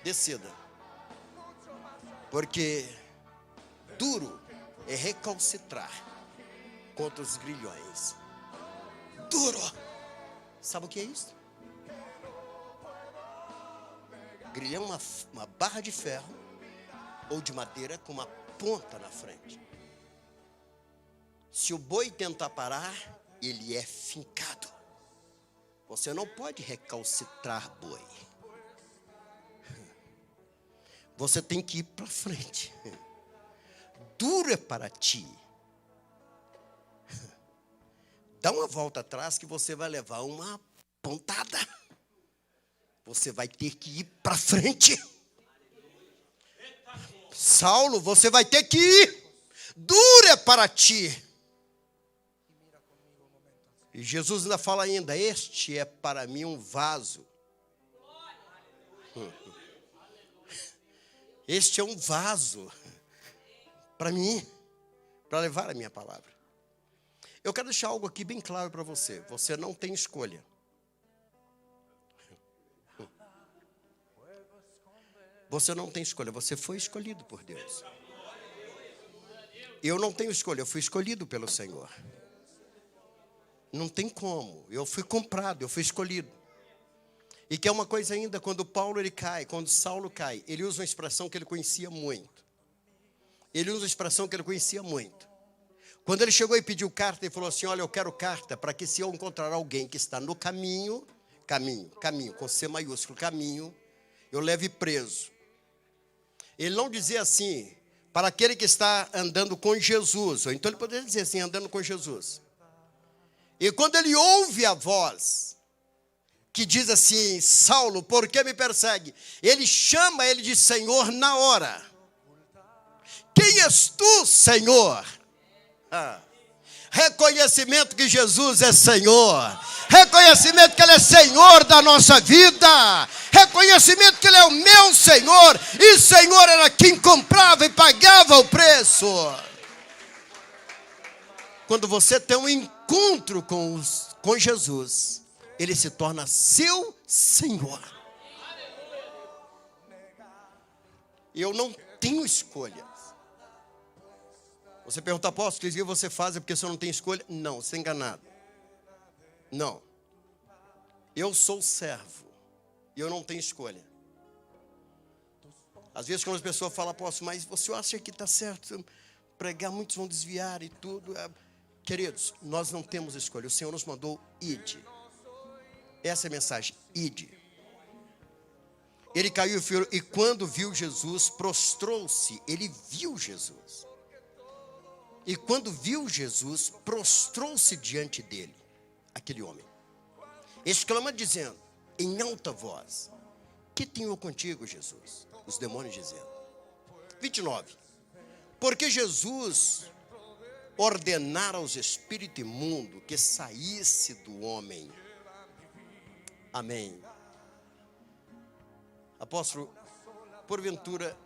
Decida. Porque duro é recalcitrar contra os grilhões. Duro. Sabe o que é isso? Grilhão é uma barra de ferro ou de madeira com uma ponta na frente. Se o boi tentar parar, ele é fincado. Você não pode recalcitrar boi. Você tem que ir para frente. Duro é para ti. Dá uma volta atrás que você vai levar uma pontada. Você vai ter que ir para frente. Saulo, você vai ter que ir. Duro é para ti. E Jesus ainda fala ainda, este é para mim um vaso. Este é um vaso para mim, para levar a minha palavra. Eu quero deixar algo aqui bem claro para você. Você não tem escolha. Você não tem escolha, você foi escolhido por Deus. Eu não tenho escolha, eu fui escolhido pelo Senhor. Não tem como, eu fui comprado, eu fui escolhido. E que é uma coisa ainda, quando Paulo ele cai, quando Saulo cai, ele usa uma expressão que ele conhecia muito. Ele usa uma expressão que ele conhecia muito. Quando ele chegou e pediu carta, ele falou assim, olha, eu quero carta para que se eu encontrar alguém que está no caminho, com C maiúsculo, caminho, eu leve preso. Ele não dizia assim, para aquele que está andando com Jesus, ou então ele poderia dizer assim, andando com Jesus. E quando ele ouve a voz que diz assim, Saulo, por que me persegue? Ele chama ele de Senhor na hora. Quem és tu, Senhor? Reconhecimento que Jesus é Senhor. Reconhecimento que Ele é Senhor da nossa vida. Reconhecimento que Ele é o meu Senhor. E Senhor era quem comprava e pagava o preço. Quando você tem um encontro com Jesus, Ele se torna seu Senhor. Eu não tenho escolha. Você pergunta, apóstolo, o que você faz é porque você não tem escolha? Não, você está enganado. Não. Eu sou servo. E eu não tenho escolha. Às vezes quando as pessoas falam, apóstolo, mas você acha que está certo? Pregar, muitos vão desviar e tudo. Queridos, nós não temos escolha. O Senhor nos mandou ide. Essa é a mensagem, ide. Ele caiu e quando viu Jesus, prostrou-se. Ele viu Jesus. E quando viu Jesus, prostrou-se diante dele, aquele homem. Exclama dizendo, em alta voz, que tenho eu contigo, Jesus? Os demônios dizendo. 29. Porque Jesus ordenara aos espíritos imundos que saísse do homem. Amém. Apóstolo, porventura,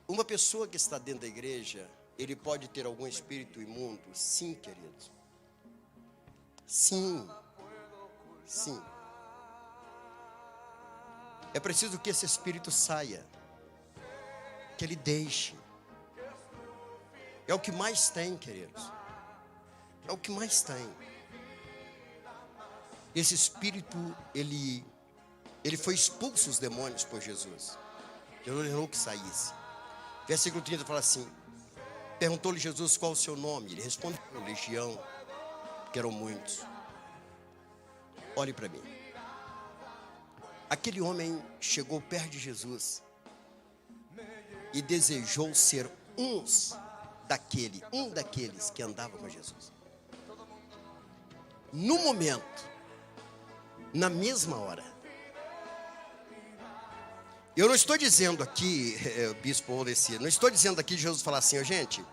uma pessoa que está dentro da igreja, ele pode ter algum espírito imundo? Sim, queridos. Sim. Sim. É preciso que esse espírito saia. Que ele deixe. É o que mais tem, queridos. É o que mais tem. Esse espírito, ele foi expulso os demônios por Jesus. Jesus ordenou que saísse. Versículo 30 fala assim, perguntou-lhe Jesus qual o seu nome. Ele respondeu, legião, que eram muitos. Olhe para mim. Aquele homem chegou perto de Jesus e desejou ser um daqueles que andavam com Jesus. No momento, na mesma hora. Eu não estou dizendo aqui, bispo Oleci, não estou dizendo aqui Jesus falar assim, gente,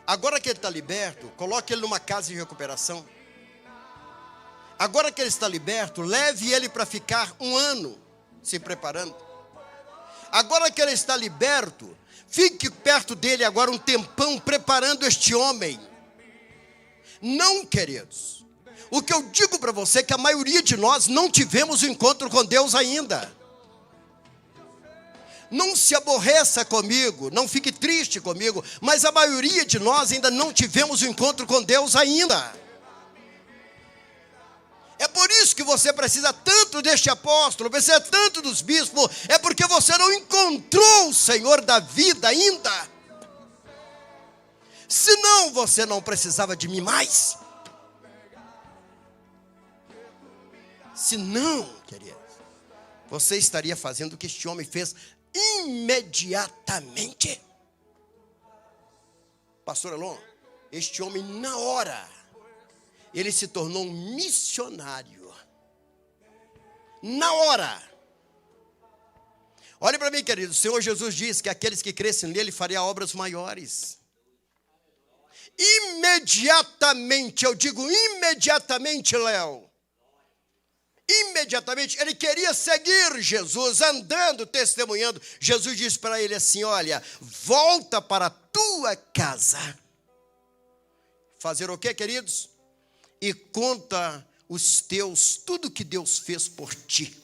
agora que ele está liberto, coloque ele numa casa de recuperação. Agora que ele está liberto, leve ele para ficar 1 ano se preparando. Agora que ele está liberto, fique perto dele agora um tempão preparando este homem. Não, queridos. O que eu digo para você é que a maioria de nós não tivemos o encontro com Deus ainda. Não se aborreça comigo, não fique triste comigo, mas a maioria de nós ainda não tivemos o encontro com Deus ainda. É por isso que você precisa tanto deste apóstolo, precisa tanto dos bispos, é porque você não encontrou o Senhor da vida ainda. Senão você não precisava de mim mais. Se não, querido, você estaria fazendo o que este homem fez imediatamente. Pastor Elon, este homem na hora, ele se tornou um missionário. Na hora. Olha para mim, querido, o Senhor Jesus diz que aqueles que crescem nele faria obras maiores. Imediatamente, eu digo imediatamente, Léo. Imediatamente, ele queria seguir Jesus, andando, testemunhando. Jesus disse para ele assim, olha, volta para a tua casa. Fazer o quê, queridos? E conta os teus, tudo que Deus fez por ti.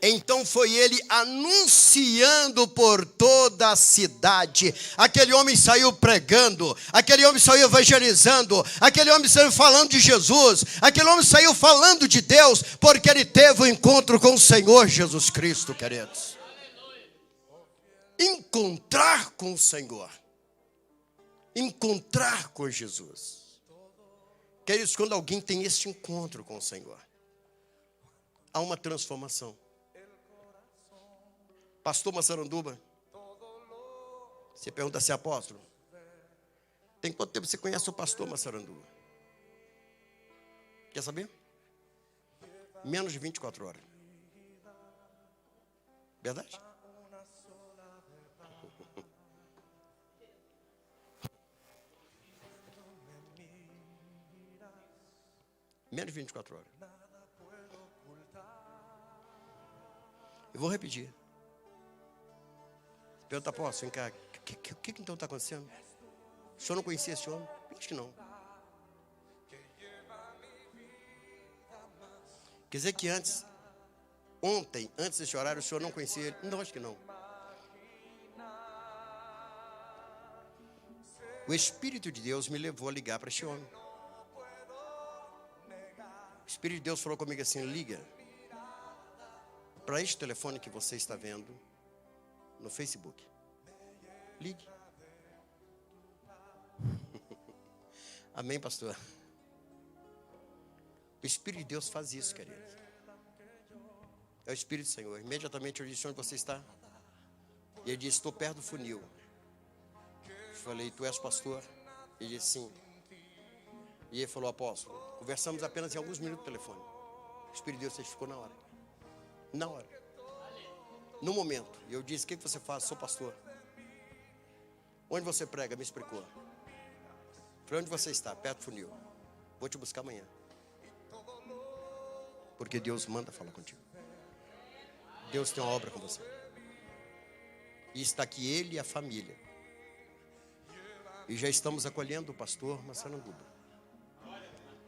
Então foi ele anunciando por toda a cidade. Aquele homem saiu pregando, aquele homem saiu evangelizando, aquele homem saiu falando de Jesus, aquele homem saiu falando de Deus, porque ele teve um encontro com o Senhor Jesus Cristo, queridos. Encontrar com o Senhor, encontrar com Jesus. Queridos, quando alguém tem este encontro com o Senhor, há uma transformação. Pastor Massaranduba, você pergunta se é apóstolo. Tem quanto tempo você conhece o pastor Massaranduba? Quer saber? Menos de 24 horas. Verdade? Menos de 24 horas. Eu vou repetir. Pergunta, apóstolo, vem cá, o que então está acontecendo? O senhor não conhecia esse homem? Acho que não. Quer dizer que ontem, antes desse horário, o senhor não conhecia ele? Não, acho que não. O Espírito de Deus me levou a ligar para este homem. O Espírito de Deus falou comigo assim, liga para este telefone que você está vendo no Facebook. Ligue. Amém, pastor? O Espírito de Deus faz isso, querido. É o Espírito do Senhor. Imediatamente eu disse, onde você está? E ele disse, estou perto do funil. Eu falei, tu és pastor? Ele disse, sim. E ele falou, apóstolo, conversamos apenas em alguns minutos no telefone. O Espírito de Deus testificou na hora. Na hora. No momento. E eu disse, o que você faz? Sou pastor. Onde você prega? Me explicou. Falei, onde você está? Perto do funil. Vou te buscar amanhã. Porque Deus manda falar contigo. Deus tem uma obra com você. E está aqui ele e a família. E já estamos acolhendo o pastor Massaranduba.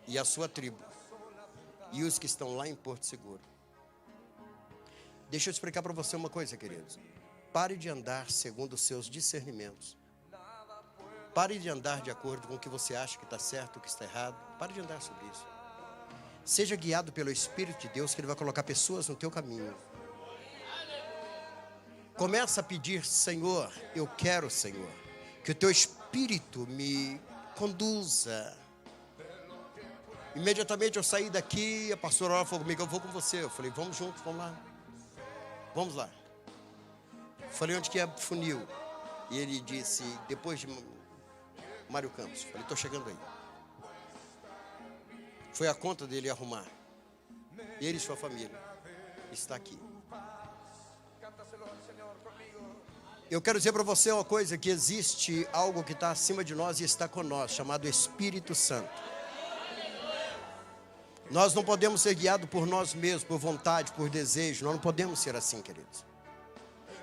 E a sua tribo. E os que estão lá em Porto Seguro. Deixa eu explicar para você uma coisa, queridos. Pare de andar segundo os seus discernimentos. Pare de andar de acordo com o que você acha que está certo, o que está errado. Pare de andar sobre isso. Seja guiado pelo Espírito de Deus, que Ele vai colocar pessoas no teu caminho. Começa a pedir, Senhor, eu quero, Senhor, que o teu Espírito me conduza. Imediatamente eu saí daqui, a pastora falou comigo, eu vou com você. Eu falei, vamos juntos, vamos lá. Vamos lá. Falei, onde que é funil? E ele disse, depois de Mário Campos. Falei, estou chegando aí. Foi a conta dele arrumar. Ele e sua família. Está aqui. Eu quero dizer para você uma coisa, que existe algo que está acima de nós e está conosco, chamado Espírito Santo. Nós não podemos ser guiados por nós mesmos, por vontade, por desejo. Nós não podemos ser assim, queridos.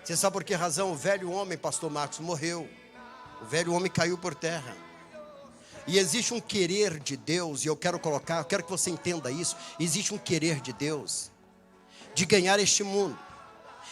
Você sabe por que razão? O velho homem, pastor Marcos, morreu. O velho homem caiu por terra. E existe um querer de Deus, e eu quero que você entenda isso. Existe um querer de Deus de ganhar este mundo.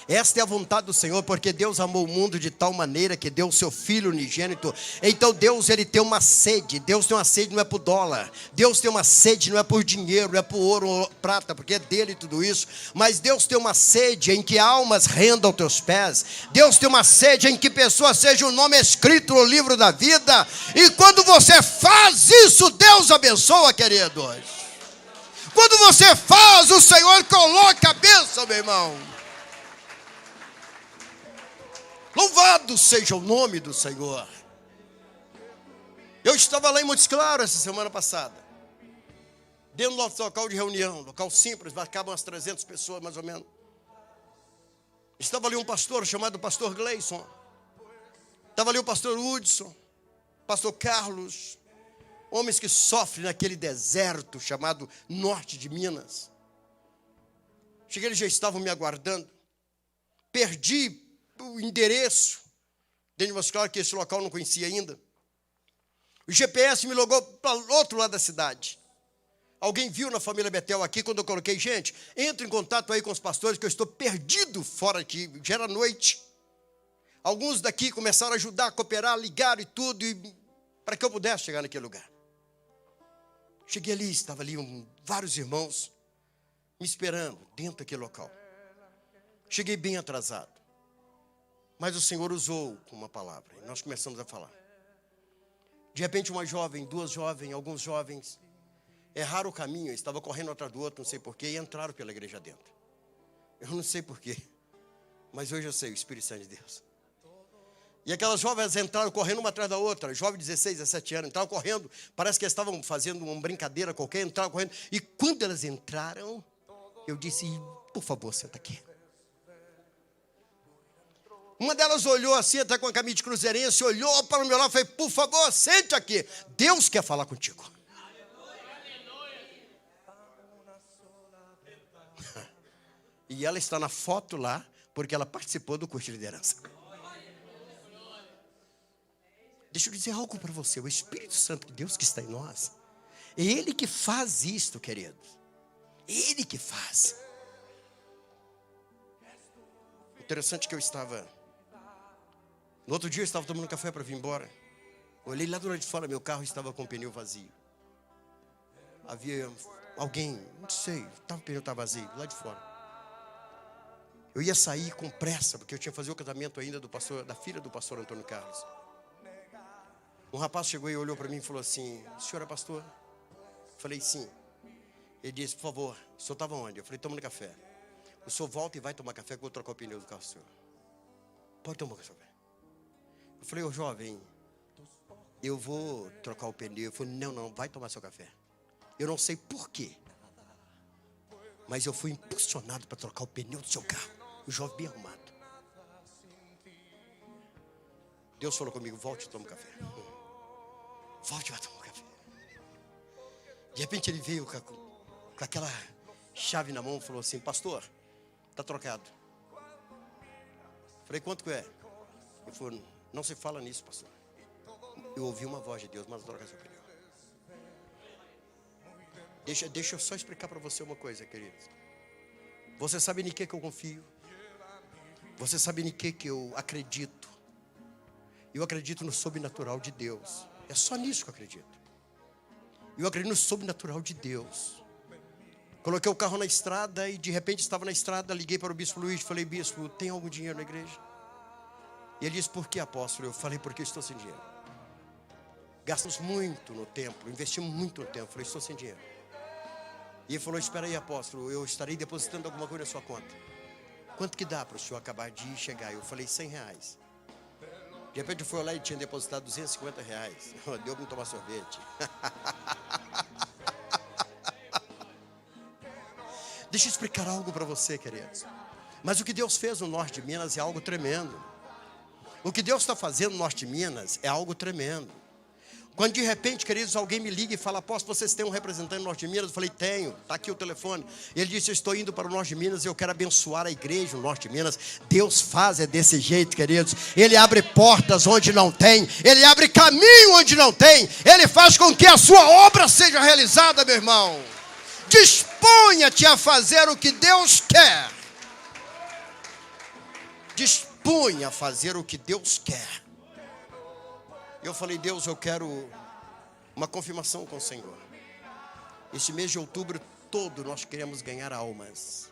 Esta é a vontade do Senhor, porque Deus amou o mundo de tal maneira que deu o seu Filho unigênito. Então Deus, Ele tem uma sede. Deus tem uma sede, não é por dólar. Deus tem uma sede, não é por dinheiro, não é por ouro ou prata, porque é dele tudo isso. Mas Deus tem uma sede em que almas rendam aos teus pés. Deus tem uma sede em que pessoas sejam o nome escrito no livro da vida. E quando você faz isso, Deus abençoa, queridos. Quando você faz, o Senhor coloca a bênção, meu irmão. Louvado seja o nome do Senhor. Eu estava lá em Montes Claros essa semana passada. Dentro do nosso local de reunião, local simples, cabam umas 300 pessoas mais ou menos. Estava ali um pastor chamado pastor Gleison. Estava ali o pastor Hudson, pastor Carlos. Homens que sofrem naquele deserto chamado norte de Minas. Cheguei, eles já estavam me aguardando. Perdi o endereço. Dentro de Montes Claros, que esse local eu não conhecia ainda. O GPS me logou para o outro lado da cidade. Alguém viu na família Betel aqui, quando eu coloquei, gente, entre em contato aí com os pastores, que eu estou perdido fora aqui, já era noite. Alguns daqui começaram a ajudar, a cooperar, ligaram e tudo, para que eu pudesse chegar naquele lugar. Cheguei ali, estava ali vários irmãos me esperando dentro daquele local. Cheguei bem atrasado, mas o Senhor usou uma palavra, e nós começamos a falar. De repente uma jovem, duas jovens, alguns jovens, erraram o caminho, estava correndo atrás do outro, não sei porquê, e entraram pela igreja dentro. Eu não sei porquê, mas hoje eu sei, o Espírito Santo de Deus. E aquelas jovens entraram correndo uma atrás da outra, jovem de 16, 17 anos, entraram correndo, parece que elas estavam fazendo uma brincadeira qualquer, entraram correndo. E quando elas entraram, eu disse, por favor, senta aqui. Uma delas olhou assim, até com a camisa de cruzeirense, olhou para o meu lado e falou, por favor, sente aqui. Deus quer falar contigo. E ela está na foto lá, porque ela participou do curso de liderança. Deixa eu dizer algo para você, o Espírito Santo de Deus que está em nós, é Ele que faz isto, queridos. Ele que faz. Interessante que eu estava, no outro dia eu estava tomando café para vir embora. Olhei lá do lado de fora, meu carro estava com o pneu vazio. Havia alguém, não sei, o pneu estava vazio, lá de fora. Eu ia sair com pressa, porque eu tinha que fazer o casamento ainda da filha do pastor Antônio Carlos. Um rapaz chegou e olhou para mim e falou assim, o senhor é pastor? Eu falei, sim. Ele disse, por favor, o senhor estava onde? Eu falei, tomando café. O senhor volta e vai tomar café que eu vou trocar o pneu do carro do senhor. Pode tomar café. Eu falei, ô jovem, eu vou trocar o pneu. Ele falou, não, vai tomar seu café. Eu não sei por quê, mas eu fui impulsionado para trocar o pneu do seu carro. O jovem bem arrumado. Deus falou comigo, volte e toma um café. Volte e vai tomar um café. De repente ele veio com aquela chave na mão e falou assim, pastor, está trocado. Falei, quanto que é? Ele falou, não se fala nisso, pastor. Eu ouvi uma voz de Deus, mas troca seu pneu. Deixa eu só explicar para você uma coisa, queridos. Você sabe em que eu confio? Você sabe em que eu acredito? Eu acredito no sobrenatural de Deus. É só nisso que eu acredito. Eu acredito no sobrenatural de Deus. Coloquei o carro na estrada e de repente estava na estrada, liguei para o bispo Luiz, falei, bispo, tem algum dinheiro na igreja? E ele disse, por que, apóstolo? Eu falei, porque eu estou sem dinheiro. Gastamos muito no templo, investimos muito no templo, falei, estou sem dinheiro. E ele falou, espera aí, apóstolo, eu estarei depositando alguma coisa na sua conta. Quanto que dá para o senhor acabar de chegar? Eu falei, R$100. De repente eu fui lá e tinha depositado R$250. Deu para me tomar sorvete. Deixa eu explicar algo para você, queridos. Mas o que Deus fez no norte de Minas é algo tremendo. O que Deus está fazendo no norte de Minas é algo tremendo. Quando de repente, queridos, alguém me liga e fala, apóstolo, vocês têm um representante no norte de Minas? Eu falei, tenho, está aqui o telefone. Ele disse, eu estou indo para o norte de Minas e eu quero abençoar a igreja no norte de Minas. Deus faz desse jeito, queridos. Ele abre portas onde não tem. Ele abre caminho onde não tem. Ele faz com que a sua obra seja realizada, meu irmão. Disponha-te a fazer o que Deus quer. Disponha a fazer o que Deus quer. Eu falei, Deus, eu quero uma confirmação com o Senhor. Este mês de outubro todo nós queremos ganhar almas.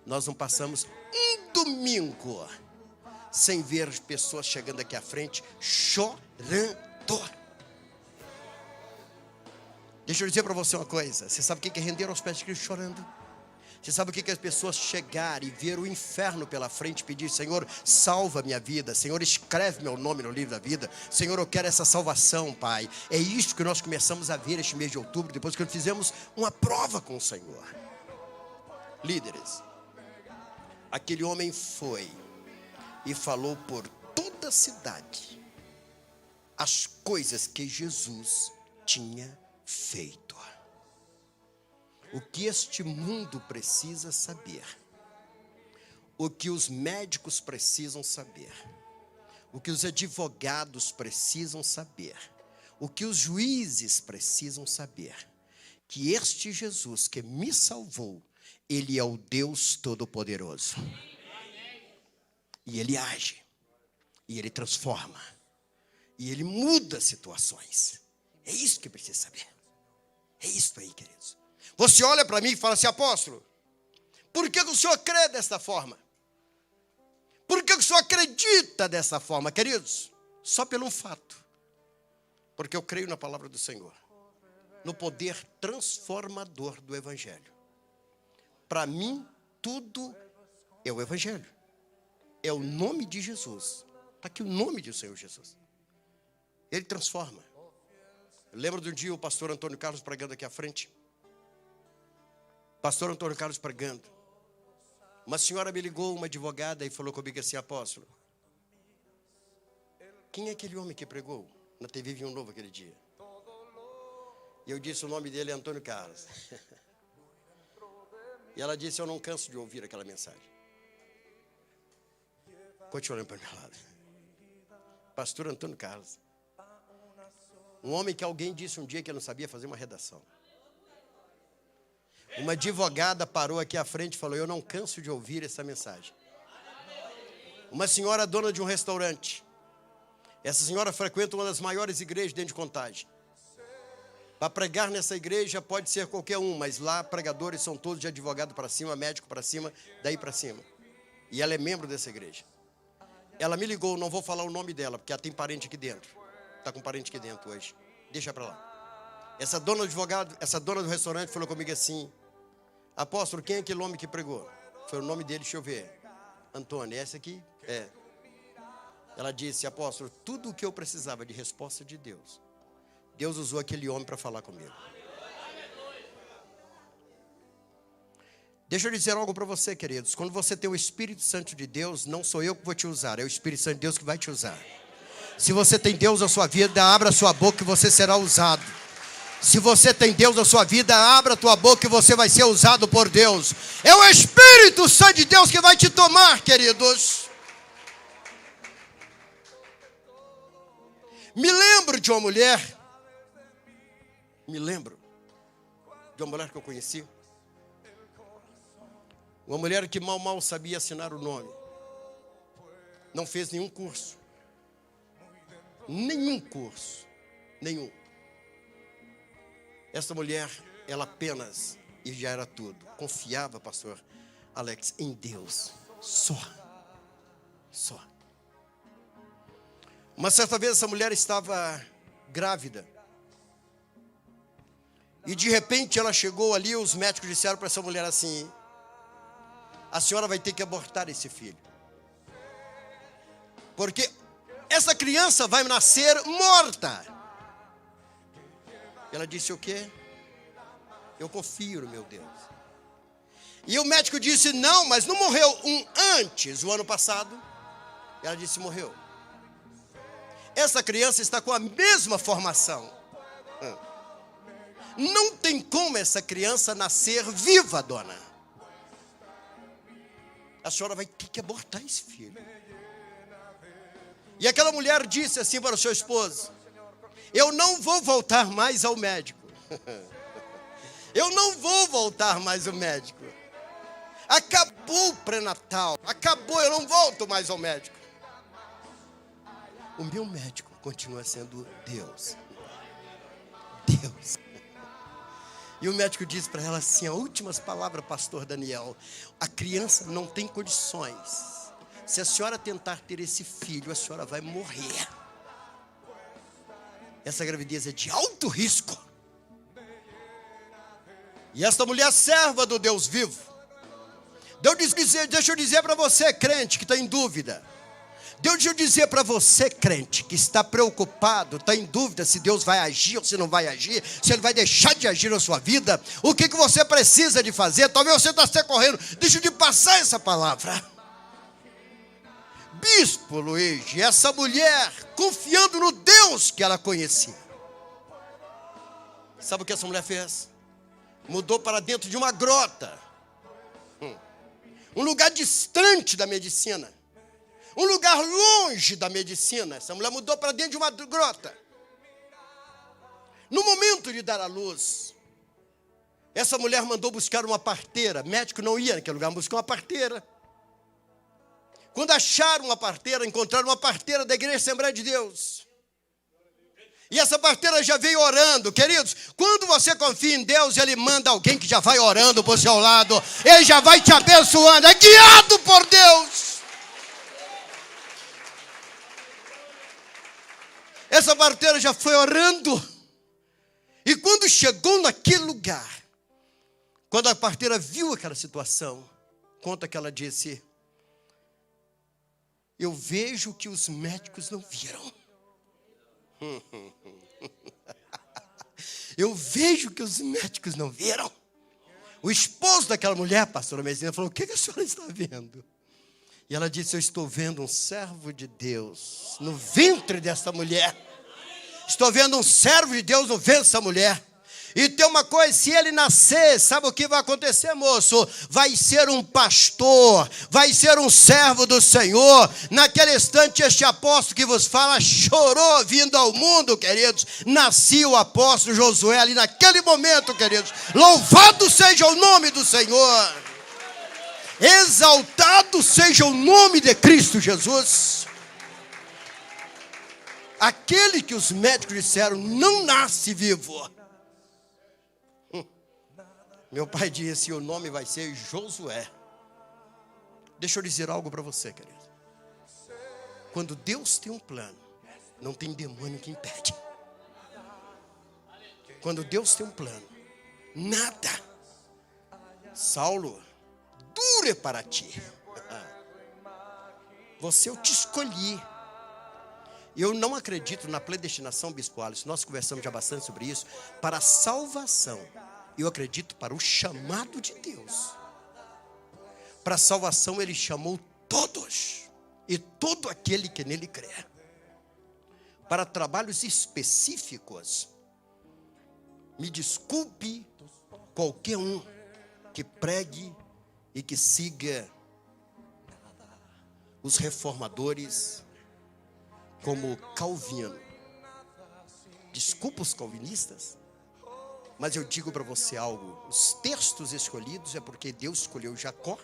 Nós não passamos um domingo sem ver pessoas chegando aqui à frente chorando. Deixa eu dizer para você uma coisa. Você sabe o que é render aos pés de Cristo chorando? Você sabe o que é as pessoas chegarem e ver o inferno pela frente e pedir: Senhor, salva minha vida. Senhor, escreve meu nome no livro da vida. Senhor, eu quero essa salvação, Pai. É isso que nós começamos a ver este mês de outubro, depois que fizemos uma prova com o Senhor. Líderes, aquele homem foi e falou por toda a cidade as coisas que Jesus tinha feito. O que este mundo precisa saber, o que os médicos precisam saber, o que os advogados precisam saber, o que os juízes precisam saber, que este Jesus que me salvou, Ele é o Deus Todo-Poderoso. E Ele age, e Ele transforma, e Ele muda situações. É isso que precisa saber. É isso aí, queridos. Você olha para mim e fala assim: apóstolo, por que o senhor crê desta forma? Por que o senhor acredita dessa forma? Queridos, só pelo fato. Porque eu creio na palavra do Senhor, no poder transformador do Evangelho. Para mim, tudo é o Evangelho. É o nome de Jesus. Está aqui o nome do Senhor Jesus. Ele transforma. Eu lembro de um dia o pastor Antônio Carlos pregando aqui à frente. Pastor Antônio Carlos pregando. Uma senhora me ligou, uma advogada, e falou comigo assim: apóstolo, quem é aquele homem que pregou na TV Vinho Novo aquele dia? E eu disse: o nome dele é Antônio Carlos. E ela disse: eu não canso de ouvir aquela mensagem. Continua olhando para o meu lado. Pastor Antônio Carlos. Um homem que alguém disse um dia que não sabia fazer uma redação. Uma advogada parou aqui à frente e falou: eu não canso de ouvir essa mensagem. Uma senhora dona de um restaurante. Essa senhora frequenta uma das maiores igrejas dentro de Contagem. Para pregar nessa igreja pode ser qualquer um, mas lá pregadores são todos de advogado para cima, médico para cima, daí para cima. E ela é membro dessa igreja. Ela me ligou, não vou falar o nome dela, porque ela tem parente aqui dentro. Está com parente aqui dentro hoje. Deixa para lá. Essa dona do advogado, essa dona do restaurante falou comigo assim: apóstolo, quem é aquele homem que pregou? Foi o nome dele, deixa eu ver. Antônio, essa aqui? É. Ela disse: apóstolo, tudo o que eu precisava de resposta de Deus, Deus usou aquele homem para falar comigo. Deixa eu dizer algo para você, queridos. Quando você tem o Espírito Santo de Deus, não sou eu que vou te usar, é o Espírito Santo de Deus que vai te usar. Se você tem Deus na sua vida, abra a sua boca que você será usado. Se você tem Deus na sua vida, abra a tua boca e você vai ser usado por Deus. É o Espírito Santo de Deus que vai te tomar, queridos. Me lembro de uma mulher que eu conheci. Uma mulher que mal sabia assinar o nome. Não fez nenhum curso. Nenhum. Essa mulher, ela apenas, e já era tudo, confiava, pastor Alex, em Deus. Só. Uma certa vez essa mulher estava grávida. E de repente ela chegou ali, os médicos disseram para essa mulher assim: a senhora vai ter que abortar esse filho. Porque essa criança vai nascer morta. Ela disse: o quê? Eu confio no meu Deus. E o médico disse: não, mas não morreu um antes, o ano passado? Ela disse: morreu. Essa criança está com a mesma formação. Não tem como essa criança nascer viva, dona. A senhora vai ter que abortar esse filho. E aquela mulher disse assim para o seu esposo: eu não vou voltar mais ao médico. Eu não vou voltar mais ao médico. Acabou o pré-natal. Acabou, eu não volto mais ao médico. O meu médico continua sendo Deus. Deus. E o médico disse para ela assim, as últimas palavras, pastor Daniel: a criança não tem condições. Se a senhora tentar ter esse filho, a senhora vai morrer. Essa gravidez é de alto risco. E esta mulher serva do Deus vivo. Deixa eu dizer para você, crente, que está em dúvida. Deixa eu dizer para você, crente, que está preocupado, está em dúvida se Deus vai agir ou se não vai agir, se Ele vai deixar de agir na sua vida. O que você precisa de fazer? Talvez você está correndo. Deixa eu te passar essa palavra. Bispo Luiz, essa mulher, confiando no Deus que ela conhecia. Sabe o que essa mulher fez? Mudou para dentro de uma grota. Um lugar distante da medicina. Um lugar longe da medicina. Essa mulher mudou para dentro de uma grota. No momento de dar à luz, essa mulher mandou buscar uma parteira. Médico não ia naquele lugar, buscou uma parteira. Quando acharam uma parteira, encontraram uma parteira da Igreja Assembleia de Deus. E essa parteira já veio orando. Queridos, quando você confia em Deus, Ele manda alguém que já vai orando por seu lado. Ele já vai te abençoando. É guiado por Deus. Essa parteira já foi orando. E quando chegou naquele lugar, quando a parteira viu aquela situação, conta que ela disse: eu vejo que os médicos não viram. Eu vejo que os médicos não viram. O esposo daquela mulher, pastora Mesina, falou: o que a senhora está vendo? E ela disse: eu estou vendo um servo de Deus no ventre dessa mulher. Estou vendo um servo de Deus no ventre dessa mulher. E tem uma coisa, se ele nascer, sabe o que vai acontecer, moço? Vai ser um pastor, vai ser um servo do Senhor. Naquele instante, este apóstolo que vos fala chorou vindo ao mundo, queridos. Nascia o apóstolo Josué ali naquele momento, queridos. Louvado seja o nome do Senhor. Exaltado seja o nome de Cristo Jesus. Aquele que os médicos disseram não nasce vivo. Meu pai disse: o nome vai ser Josué. Deixa eu dizer algo para você, querido. Quando Deus tem um plano, não tem demônio que impede. Quando Deus tem um plano, nada. Saulo, duro é para ti. Você, eu te escolhi. Eu não acredito na predestinação, Bispo Alisson. Nós conversamos já bastante sobre isso. Para a salvação, eu acredito para o chamado de Deus. Para a salvação Ele chamou todos. E todo aquele que nele crê. Para trabalhos específicos, me desculpe qualquer um que pregue e que siga os reformadores como Calvino. Desculpa os calvinistas, mas eu digo para você algo: os textos escolhidos é porque Deus escolheu Jacó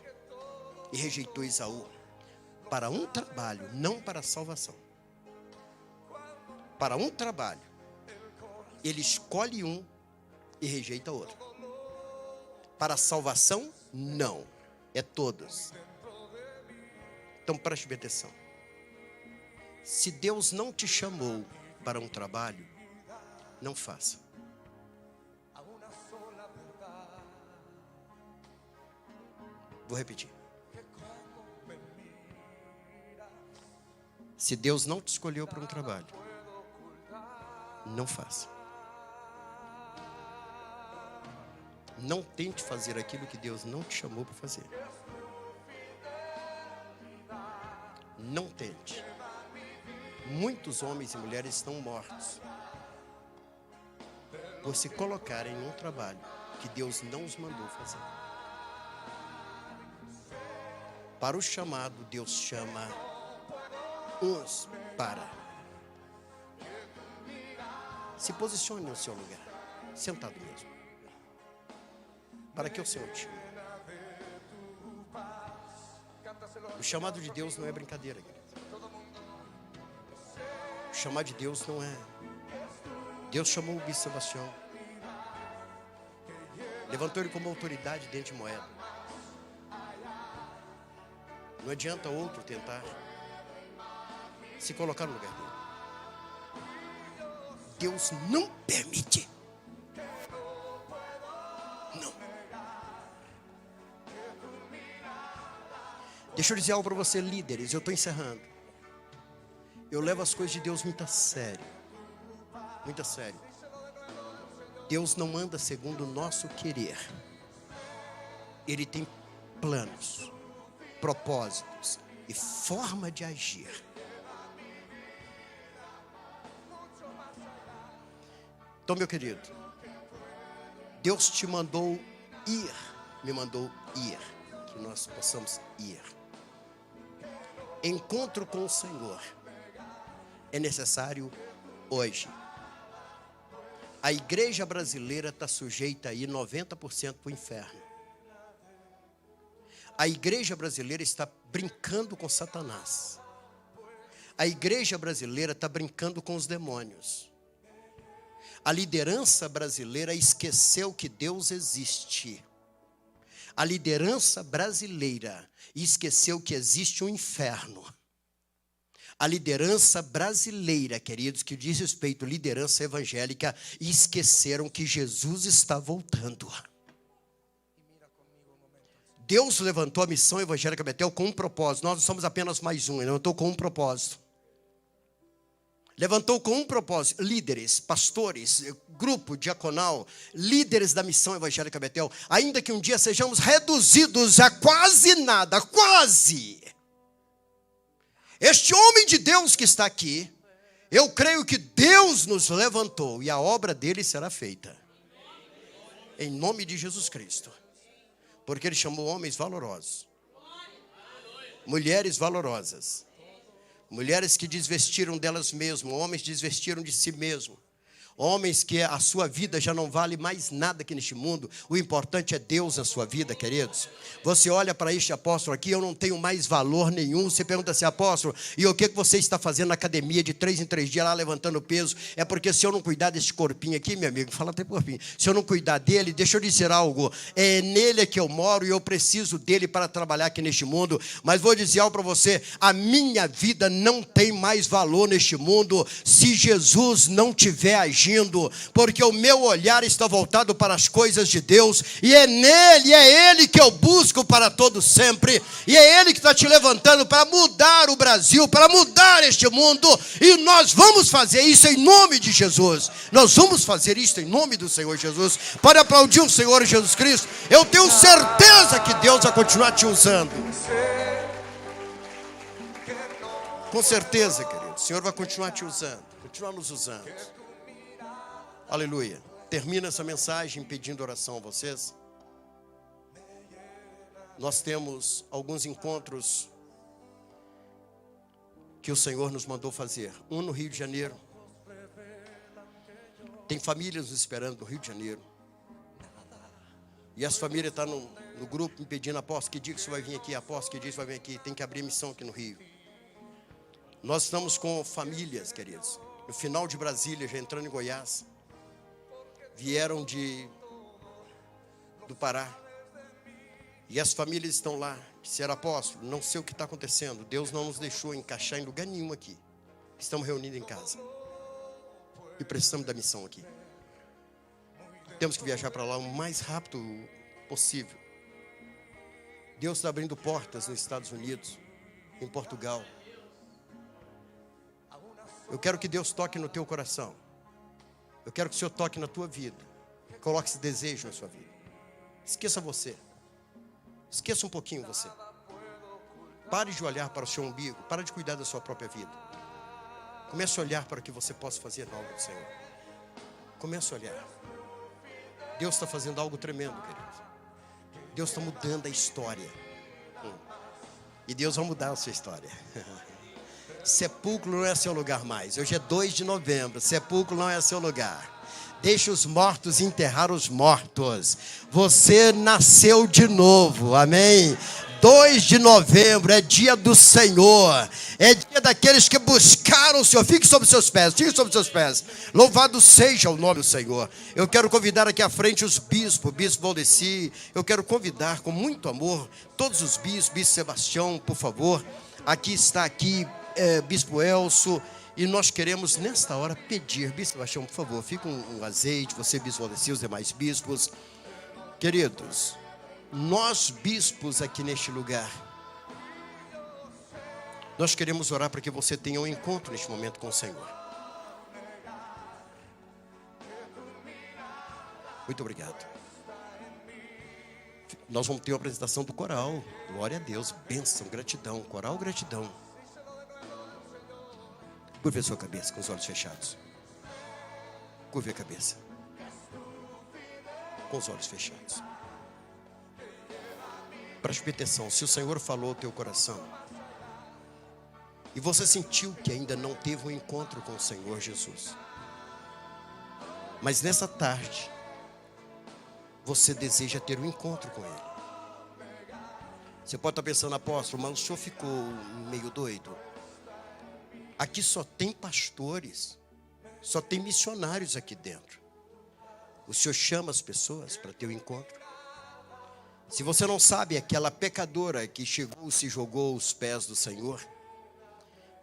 e rejeitou Esaú para um trabalho, não para a salvação. Para um trabalho, Ele escolhe um e rejeita outro. Para a salvação, não, é todos. Então preste bem atenção. Se Deus não te chamou para um trabalho, não faça. Vou repetir. Se Deus não te escolheu para um trabalho, não faça. Não tente fazer aquilo que Deus não te chamou para fazer. Não tente. Muitos homens e mulheres estão mortos por se colocarem em um trabalho que Deus não os mandou fazer. Para o chamado, Deus chama uns para. Se posicione no seu lugar, sentado mesmo. Para que o Senhor te chame. O chamado de Deus não é brincadeira, querido. O chamado de Deus não é. Deus chamou o bispo Sebastião, levantou ele como autoridade dentro de Moeda. Não adianta outro tentar se colocar no lugar dele. Deus não permite. Não. Deixa eu dizer algo para você, líderes, eu estou encerrando. Eu levo as coisas de Deus muito a sério. Muito a sério. Deus não anda segundo o nosso querer. Ele tem planos, propósitos e forma de agir. Então, meu querido, Deus te mandou ir, me mandou ir, que nós possamos ir. Encontro com o Senhor é necessário hoje. A igreja brasileira está sujeita aí 90% para o inferno. A igreja brasileira está brincando com Satanás. A igreja brasileira está brincando com os demônios. A liderança brasileira esqueceu que Deus existe. A liderança brasileira esqueceu que existe um inferno. A liderança brasileira, queridos, que diz respeito à liderança evangélica, esqueceram que Jesus está voltando. Deus levantou a missão evangélica Betel com um propósito. Nós não somos apenas mais um, ele levantou com um propósito. Levantou com um propósito, líderes, pastores, grupo diaconal, líderes da missão evangélica Betel, ainda que um dia sejamos reduzidos a quase nada, quase. Este homem de Deus que está aqui, eu creio que Deus nos levantou e a obra dele será feita. Em nome de Jesus Cristo. Porque ele chamou homens valorosos, mulheres valorosas, mulheres que desvestiram delas mesmas, homens que desvestiram de si mesmo, homens que a sua vida já não vale mais nada aqui neste mundo. O importante é Deus na sua vida, queridos. Você olha para este apóstolo aqui, eu não tenho mais valor nenhum. Você pergunta assim, apóstolo, e o que você está fazendo na academia de 3 em 3 dias lá levantando peso? É porque se eu não cuidar desse corpinho aqui, meu amigo, fala até corpinho, se eu não cuidar dele, deixa eu dizer algo, é nele que eu moro e eu preciso dele para trabalhar aqui neste mundo. Mas vou dizer algo para você, a minha vida não tem mais valor neste mundo se Jesus não tiver agindo, porque o meu olhar está voltado para as coisas de Deus, e é nele, é ele que eu busco para todo sempre, e é ele que está te levantando para mudar o Brasil, para mudar este mundo, e nós vamos fazer isso em nome de Jesus. Nós vamos fazer isso em nome do Senhor Jesus. Pode aplaudir o Senhor Jesus Cristo. Eu tenho certeza que Deus vai continuar te usando. Com certeza, querido, o Senhor vai continuar te usando, continuar nos usando. Aleluia. Termino essa mensagem pedindo oração a vocês. Nós temos alguns encontros que o Senhor nos mandou fazer. Um no Rio de Janeiro. Tem famílias nos esperando no Rio de Janeiro. E as famílias estão no grupo me pedindo, apóstolo, que dia que você vai vir aqui? Apóstolo, que dia que você vai vir aqui? Tem que abrir missão aqui no Rio. Nós estamos com famílias, queridos. No final de Brasília, já entrando em Goiás. Vieram do Pará. E as famílias estão lá. Disseram, apóstolo, não sei o que está acontecendo. Deus não nos deixou encaixar em lugar nenhum aqui. Estamos reunidos em casa. E precisamos da missão aqui. Temos que viajar para lá o mais rápido possível. Deus está abrindo portas nos Estados Unidos, em Portugal. Eu quero que Deus toque no teu coração. Eu quero que o Senhor toque na tua vida. Coloque esse desejo na sua vida. Esqueça você. Esqueça um pouquinho você. Pare de olhar para o seu umbigo. Pare de cuidar da sua própria vida. Comece a olhar para o que você possa fazer na obra do Senhor. Comece a olhar. Deus está fazendo algo tremendo, querido. Deus está mudando a história. E Deus vai mudar a sua história. Sepulcro não é seu lugar mais. Hoje é 2 de novembro. Sepulcro não é seu lugar. Deixe os mortos enterrar os mortos. Você nasceu de novo. Amém? 2 de novembro é dia do Senhor. É dia daqueles que buscaram o Senhor. Fique sobre os seus pés. Fique sobre os seus pés. Louvado seja o nome do Senhor. Eu quero convidar aqui à frente os bispos. O bispo Valdeci. Eu quero convidar com muito amor todos os bispos. Bispo Sebastião, por favor. Aqui está Bispo Elso, e nós queremos nesta hora pedir, Bispo Sebastião, por favor, fica um azeite, você, Bispo Valdeci, os demais bispos. Queridos, nós bispos aqui neste lugar, Nós queremos orar para que você tenha um encontro neste momento com o Senhor. Muito obrigado. Nós vamos ter a apresentação do coral. Glória a Deus, bênção, gratidão. Coral, gratidão. Curve a sua cabeça com os olhos fechados. Curve a cabeça. Com os olhos fechados. Preste atenção. Se o Senhor falou ao teu coração e você sentiu que ainda não teve um encontro com o Senhor Jesus, mas nessa tarde você deseja ter um encontro com Ele. Você pode estar pensando, apóstolo, mas o senhor ficou meio doido. Aqui só tem pastores, só tem missionários aqui dentro. O Senhor chama as pessoas para ter um encontro. Se você não sabe, aquela pecadora que chegou e se jogou aos pés do Senhor,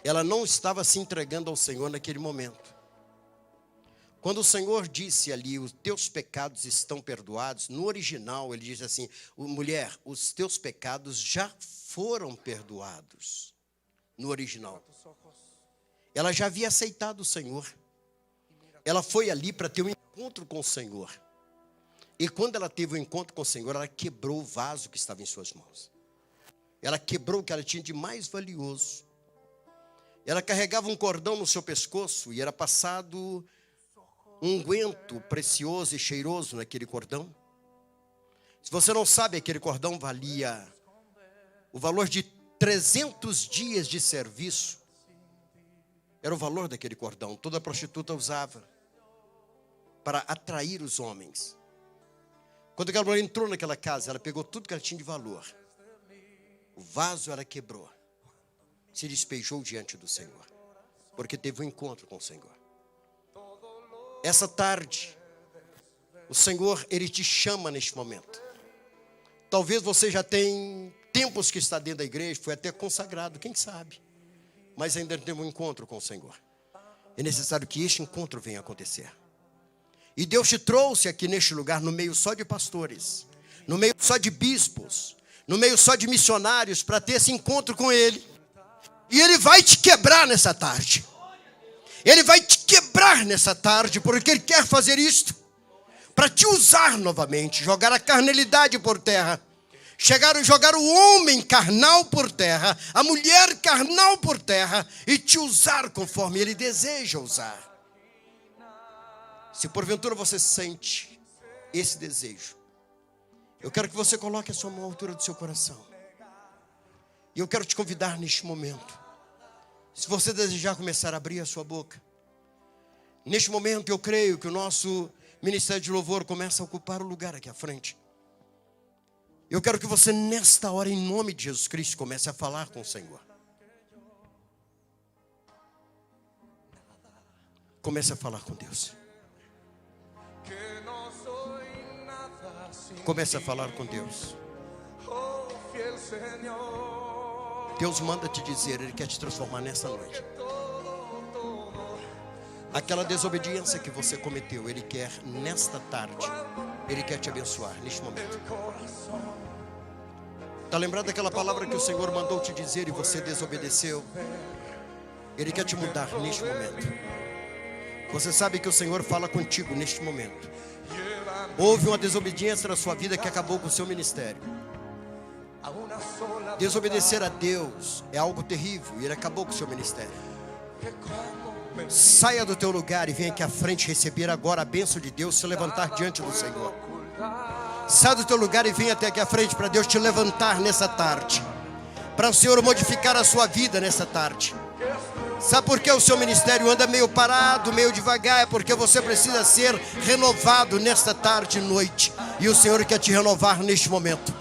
ela não estava se entregando ao Senhor naquele momento. Quando o Senhor disse ali, os teus pecados estão perdoados, no original ele diz assim, mulher, os teus pecados já foram perdoados. No original. Ela já havia aceitado o Senhor. Ela foi ali para ter um encontro com o Senhor. E quando ela teve um encontro com o Senhor, ela quebrou o vaso que estava em suas mãos. Ela quebrou o que ela tinha de mais valioso. Ela carregava um cordão no seu pescoço e era passado um unguento precioso e cheiroso naquele cordão. Se você não sabe, aquele cordão valia o valor de 300 dias de serviço. Era o valor daquele cordão. Toda prostituta usava para atrair os homens. Quando aquela mulher entrou naquela casa, ela pegou tudo que ela tinha de valor. O vaso ela quebrou. Se despejou diante do Senhor. Porque teve um encontro com o Senhor. Essa tarde, o Senhor, Ele te chama neste momento. Talvez você já tenha tempos que está dentro da igreja, foi até consagrado, quem sabe. Mas ainda não teve um encontro com o Senhor. É necessário que este encontro venha acontecer. E Deus te trouxe aqui neste lugar, no meio só de pastores, no meio só de bispos, no meio só de missionários, para ter esse encontro com Ele. E Ele vai te quebrar nessa tarde. Ele vai te quebrar nessa tarde, porque Ele quer fazer isto, para te usar novamente, jogar a carnalidade por terra, jogar o homem carnal por terra, a mulher carnal por terra, e te usar conforme Ele deseja usar. Se porventura você sente esse desejo, eu quero que você coloque a sua mão à altura do seu coração. E eu quero te convidar neste momento. Se você desejar começar a abrir a sua boca. Neste momento eu creio que o nosso Ministério de Louvor começa a ocupar o lugar aqui à frente. Eu quero que você nesta hora, em nome de Jesus Cristo, comece a falar com o Senhor. Comece a falar com Deus. Comece a falar com Deus. Deus manda te dizer, Ele quer te transformar nessa noite. Aquela desobediência que você cometeu, Ele quer nesta tarde, Ele quer te abençoar neste momento. Está lembrado daquela palavra que o Senhor mandou te dizer e você desobedeceu? Ele quer te mudar neste momento. Você sabe que o Senhor fala contigo neste momento. Houve uma desobediência na sua vida que acabou com o seu ministério. Desobedecer a Deus é algo terrível e Ele acabou com o seu ministério. Saia do teu lugar e venha aqui à frente receber agora a bênção de Deus, se levantar diante do Senhor. Saia do teu lugar e venha até aqui à frente para Deus te levantar nessa tarde, para o Senhor modificar a sua vida nessa tarde. Sabe por que o seu ministério anda meio parado, meio devagar? É porque você precisa ser renovado nesta tarde e noite. E o Senhor quer te renovar neste momento.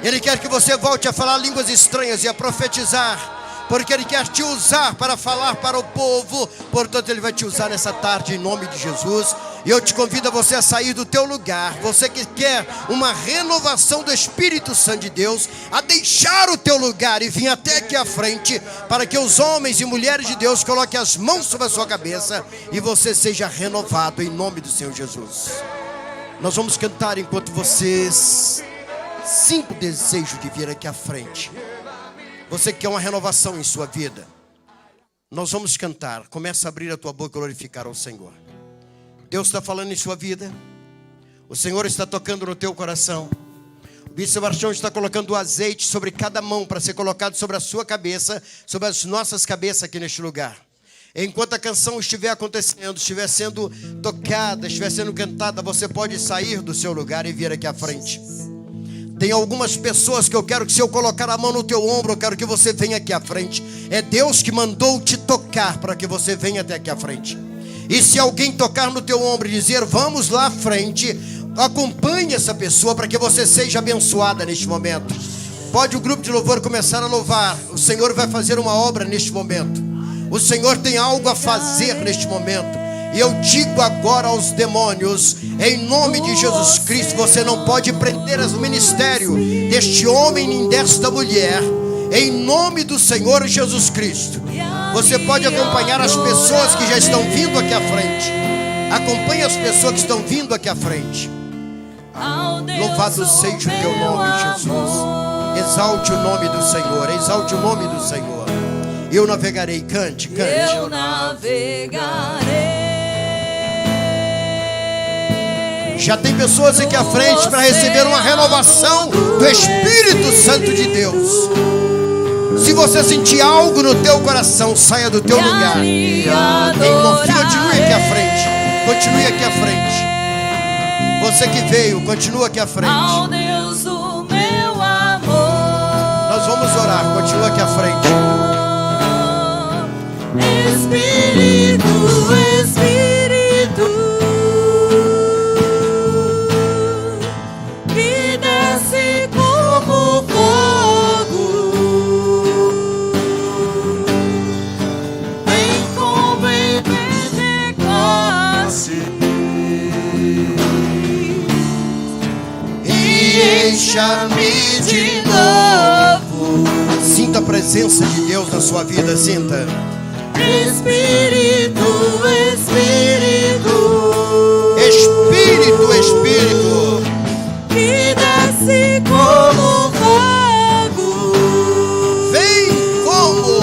Ele quer que você volte a falar línguas estranhas e a profetizar, porque Ele quer te usar para falar para o povo. Portanto, Ele vai te usar nessa tarde em nome de Jesus. E eu te convido a você a sair do teu lugar, você que quer uma renovação do Espírito Santo de Deus, a deixar o teu lugar e vir até aqui à frente, para que os homens e mulheres de Deus coloquem as mãos sobre a sua cabeça e você seja renovado em nome do Senhor Jesus. Nós vamos cantar enquanto vocês sintam o desejo de vir aqui à frente. Você que quer uma renovação em sua vida, nós vamos cantar. Começa a abrir a tua boca e glorificar ao Senhor. Deus está falando em sua vida. O Senhor está tocando no teu coração. O Bispo Sebastião está colocando o azeite sobre cada mão para ser colocado sobre a sua cabeça, sobre as nossas cabeças aqui neste lugar. Enquanto a canção estiver acontecendo, estiver sendo tocada, estiver sendo cantada, você pode sair do seu lugar e vir aqui à frente. Tem algumas pessoas que eu quero que, se eu colocar a mão no teu ombro, eu quero que você venha aqui à frente. É Deus que mandou te tocar para que você venha até aqui à frente. E se alguém tocar no teu ombro e dizer, vamos lá à frente, acompanhe essa pessoa para que você seja abençoada neste momento. Pode o grupo de louvor começar a louvar. O Senhor vai fazer uma obra neste momento. O Senhor tem algo a fazer neste momento. E eu digo agora aos demônios, em nome de Jesus Cristo, você não pode prender o ministério deste homem nem desta mulher. Em nome do Senhor Jesus Cristo. Você pode acompanhar as pessoas que já estão vindo aqui à frente. Acompanhe as pessoas que estão vindo aqui à frente. Louvado seja o teu nome, Jesus. Exalte o nome do Senhor. Exalte o nome do Senhor. Eu navegarei. Cante, cante. Eu navegarei. Já tem pessoas aqui à frente para receber uma renovação do Espírito Santo de Deus. Se você sentir algo no teu coração, saia do teu lugar. Continue aqui à frente. Continue aqui à frente. Você que veio, continua aqui à frente. Deus, o meu amor. Nós vamos orar, continua aqui à frente. Espírito, Espírito, que desce como fogo, vem como em Pentecoste e encha-me de novo. Sinta a presença de Deus na sua vida, sinta. Espírito, Espírito, Espírito, Espírito, que desce como fogo, vem como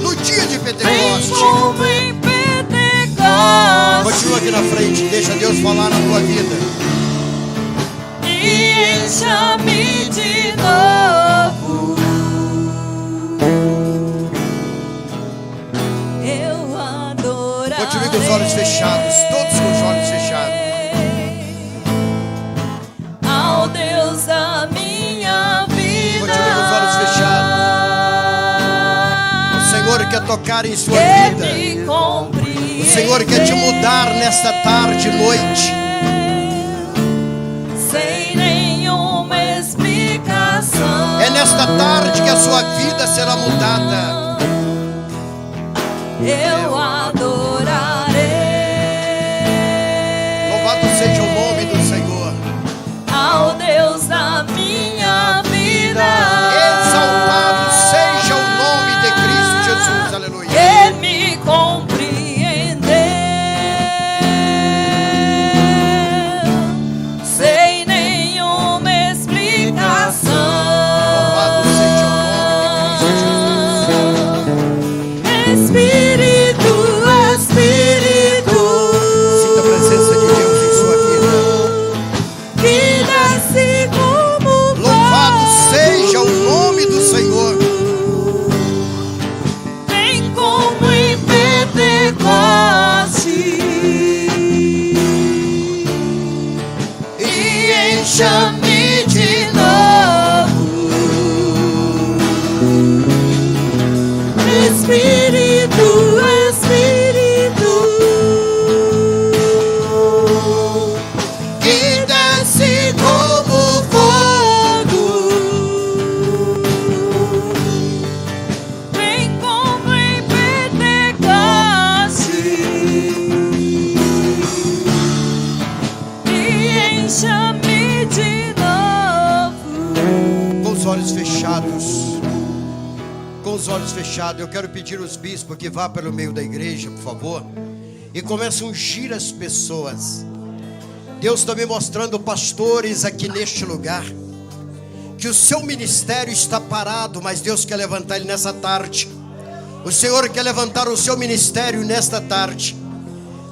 no dia de vem Pentecoste. como em Pentecoste Continua aqui na frente, deixa Deus falar na tua vida. e encha-me de novo. Eu adorarei. Continue com os olhos fechados, todos com os olhos fechados. Ao Deus da minha vida. Continue com os olhos fechados. O Senhor quer tocar em sua Que vida. me compreende. O Senhor quer te mudar nesta tarde e noite. Sem nenhuma explicação. É nesta tarde que a sua vida será mudada. Eu adorarei. Louvado seja o nome do Senhor. Ao Deus da minha vida. Exaltado seja o nome de Cristo Jesus. Aleluia. Que me compreendeu. Sem nenhuma explicação. Louvado seja o nome de Cristo Jesus. Espírito, Espírito, Sinta a presença de Deus em sua vida. que desce como Louvado fogo, seja o nome do Senhor. vem como em Pentecoste e encha-me de novo. Espírito, Espírito, que desce como fogo, vem como em Pentecoste e encha-me de novo. Com os olhos fechados. Com os olhos fechados, eu quero pedir aos bispos que vá pelo meio da igreja, por favor, e comece a ungir as pessoas. Deus está me mostrando pastores aqui neste lugar, que que o seu ministério está parado, mas Deus quer levantar ele nessa tarde. O Senhor quer levantar o seu ministério nesta tarde.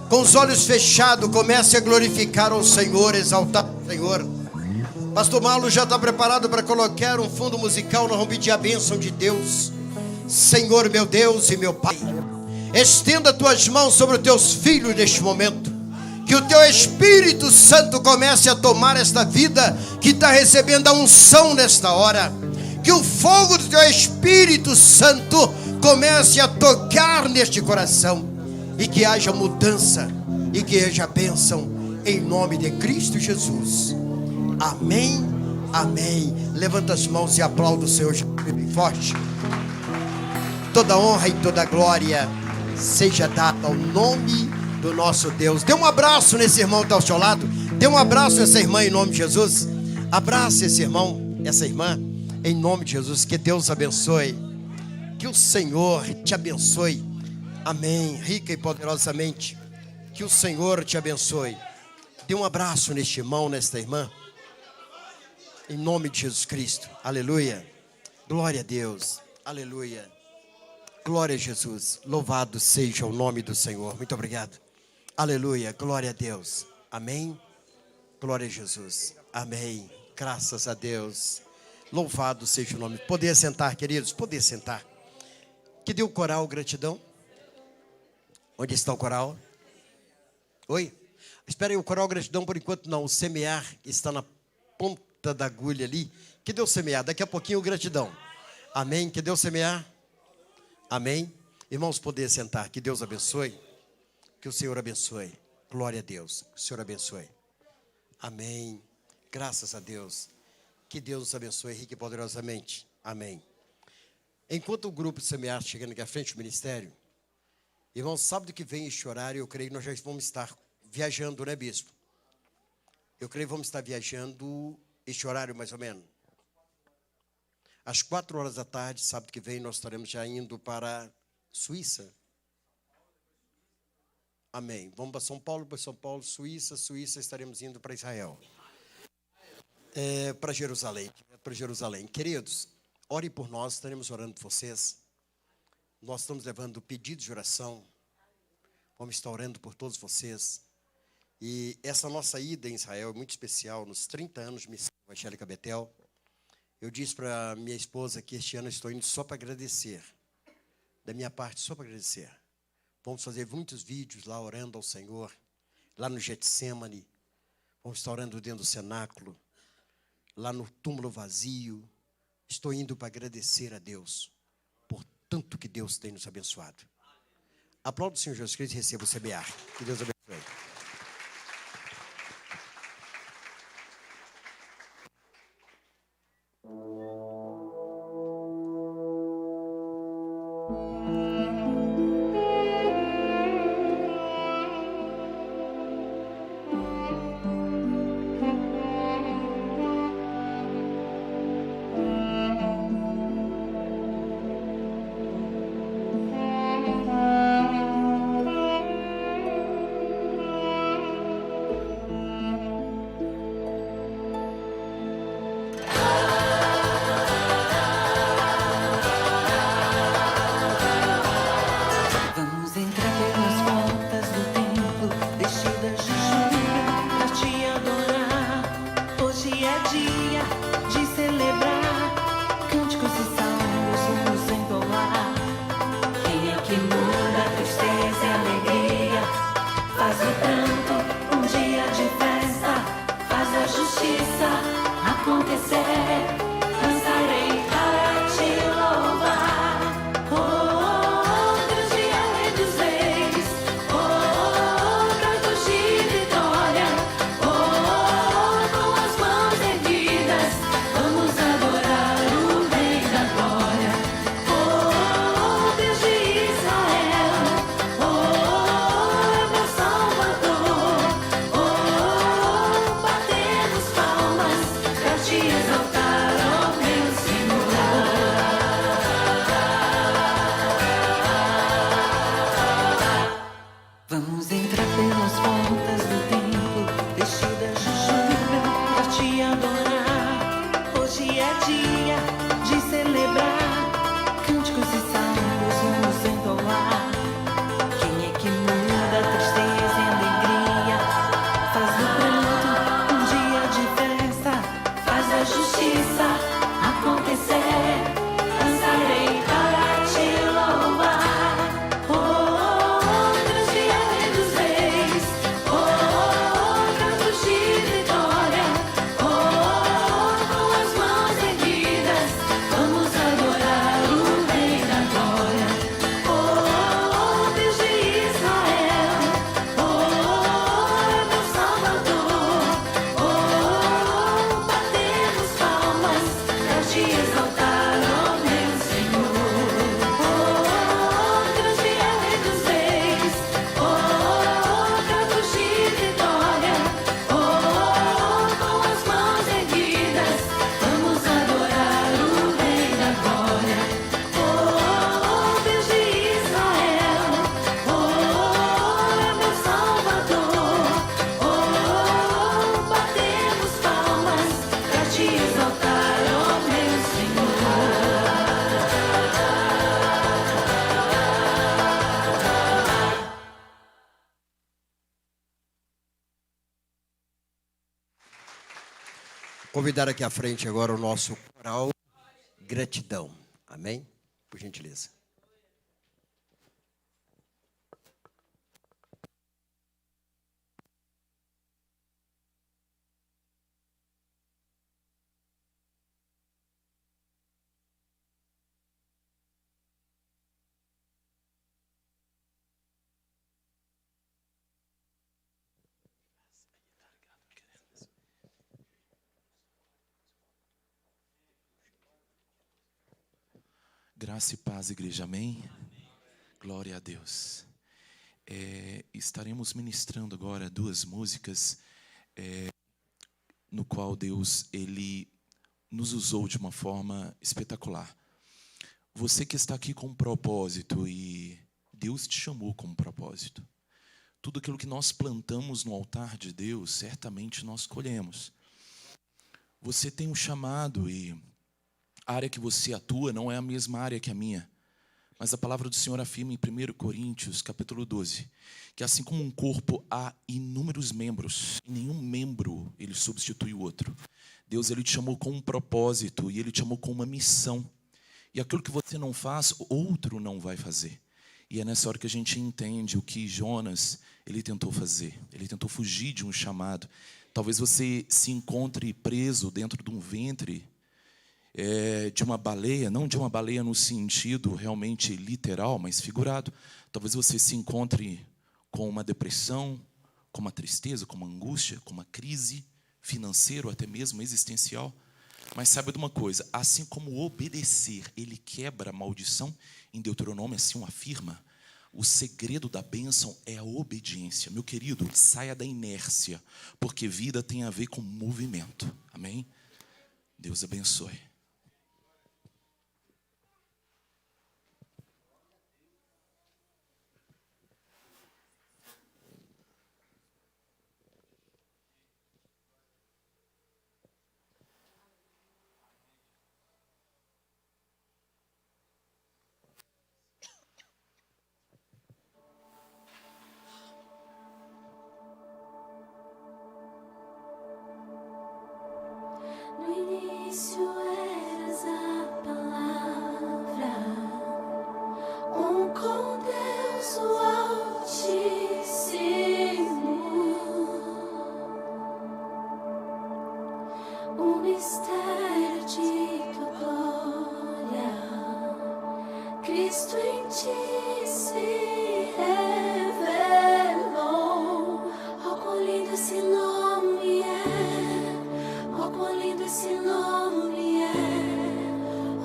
Com os olhos fechados, comece a glorificar ao Senhor, exaltar o Senhor. Pastor Marlon já está preparado para colocar um fundo musical. Nós vamos pedir a bênção de Deus. Senhor, meu Deus e meu Pai, estenda tuas mãos sobre os teus filhos neste momento. Que o teu Espírito Santo comece a tomar esta vida que está recebendo a unção nesta hora. Que o fogo do teu Espírito Santo comece a tocar neste coração. E que haja mudança e que haja bênção em nome de Cristo Jesus. Amém, amém. Levanta as mãos e aplauda o Senhor bem forte. Toda honra e toda glória seja dada ao nome do nosso Deus. Dê um abraço nesse irmão que está ao seu lado. Dê um abraço nessa irmã em nome de Jesus. Abrace esse irmão, essa irmã, em nome de Jesus. Que Deus abençoe. Que o Senhor te abençoe. Amém. Rica e poderosamente. Que o Senhor te abençoe. Dê um abraço neste irmão, nesta irmã. Em nome de Jesus Cristo. Aleluia. Glória a Deus. Aleluia. Glória a Jesus. Louvado seja o nome do Senhor. Muito obrigado. Aleluia. Glória a Deus. Amém. Glória a Jesus. Amém. Graças a Deus. Louvado seja o nome. Poder sentar, queridos. Poder sentar. Que deu o coral gratidão? Onde está o coral? Oi? Espera aí, o coral gratidão por enquanto não. O semear está na ponta da agulha ali. Que deu semear? Daqui a pouquinho o gratidão. Amém? Que deu semear? Amém? Irmãos, poder sentar. Que Deus abençoe. Que o Senhor abençoe. Glória a Deus. Que o Senhor abençoe. Amém. Graças a Deus. Que Deus nos abençoe rica e poderosamente. Amém. Enquanto o grupo de semear chegando aqui à frente do ministério, irmãos, sábado que vem este horário, eu creio que nós já vamos estar viajando, né, bispo? Eu creio que vamos estar viajando este horário mais ou menos. Às 4 horas da tarde, sábado que vem, nós estaremos já indo para Suíça. Amém. Vamos para São Paulo, Suíça, estaremos indo para Israel. Para Jerusalém. Queridos, ore por nós, estaremos orando por vocês. Nós estamos levando pedidos de oração. Vamos estar orando por todos vocês. E essa nossa ida em Israel é muito especial. Nos 30 anos de missão evangélica Betel, eu disse para minha esposa que este ano eu estou indo só para agradecer. Da minha parte, só para agradecer. Vamos fazer muitos vídeos lá orando ao Senhor. Lá no Getsemane. Vamos estar orando dentro do cenáculo. Lá no túmulo vazio. Estou indo para agradecer a Deus por tanto que Deus tem nos abençoado. Aplauda o Senhor Jesus Cristo e receba o semear. Que Deus abençoe. Convidar aqui à frente agora o nosso coral Gratidão. Amém? Por gentileza. Graça e paz, igreja, amém? Glória a Deus. Estaremos ministrando agora 2 músicas no qual Deus, Ele nos usou de uma forma espetacular. Você que está aqui com um propósito, e Deus te chamou com um propósito. Tudo aquilo que nós plantamos no altar de Deus, certamente nós colhemos. Você tem um chamado, e a área que você atua não é a mesma área que a minha. Mas a palavra do Senhor afirma em 1 Coríntios, capítulo 12, que assim como um corpo há inúmeros membros, e nenhum membro ele substitui o outro. Deus, ele te chamou com um propósito, e ele te chamou com uma missão. E aquilo que você não faz, outro não vai fazer. E é nessa hora que a gente entende o que Jonas, ele tentou fazer. Ele tentou fugir de um chamado. Talvez você se encontre preso dentro de um ventre de uma baleia, não de uma baleia no sentido realmente literal, mas figurado. Talvez você se encontre com uma depressão, com uma tristeza, com uma angústia, com uma crise financeira ou até mesmo existencial. Mas saiba de uma coisa, assim como obedecer, ele quebra a maldição, em Deuteronômio assim o afirma, o segredo da bênção é a obediência. Meu querido, saia da inércia, porque vida tem a ver com movimento. Amém? Deus abençoe. No início eras a palavra, com Deus o Altíssimo, o mistério de tua glória, Cristo em ti se revelou. Oh, quão lindo esse nome é! Oh, quão lindo esse nome é,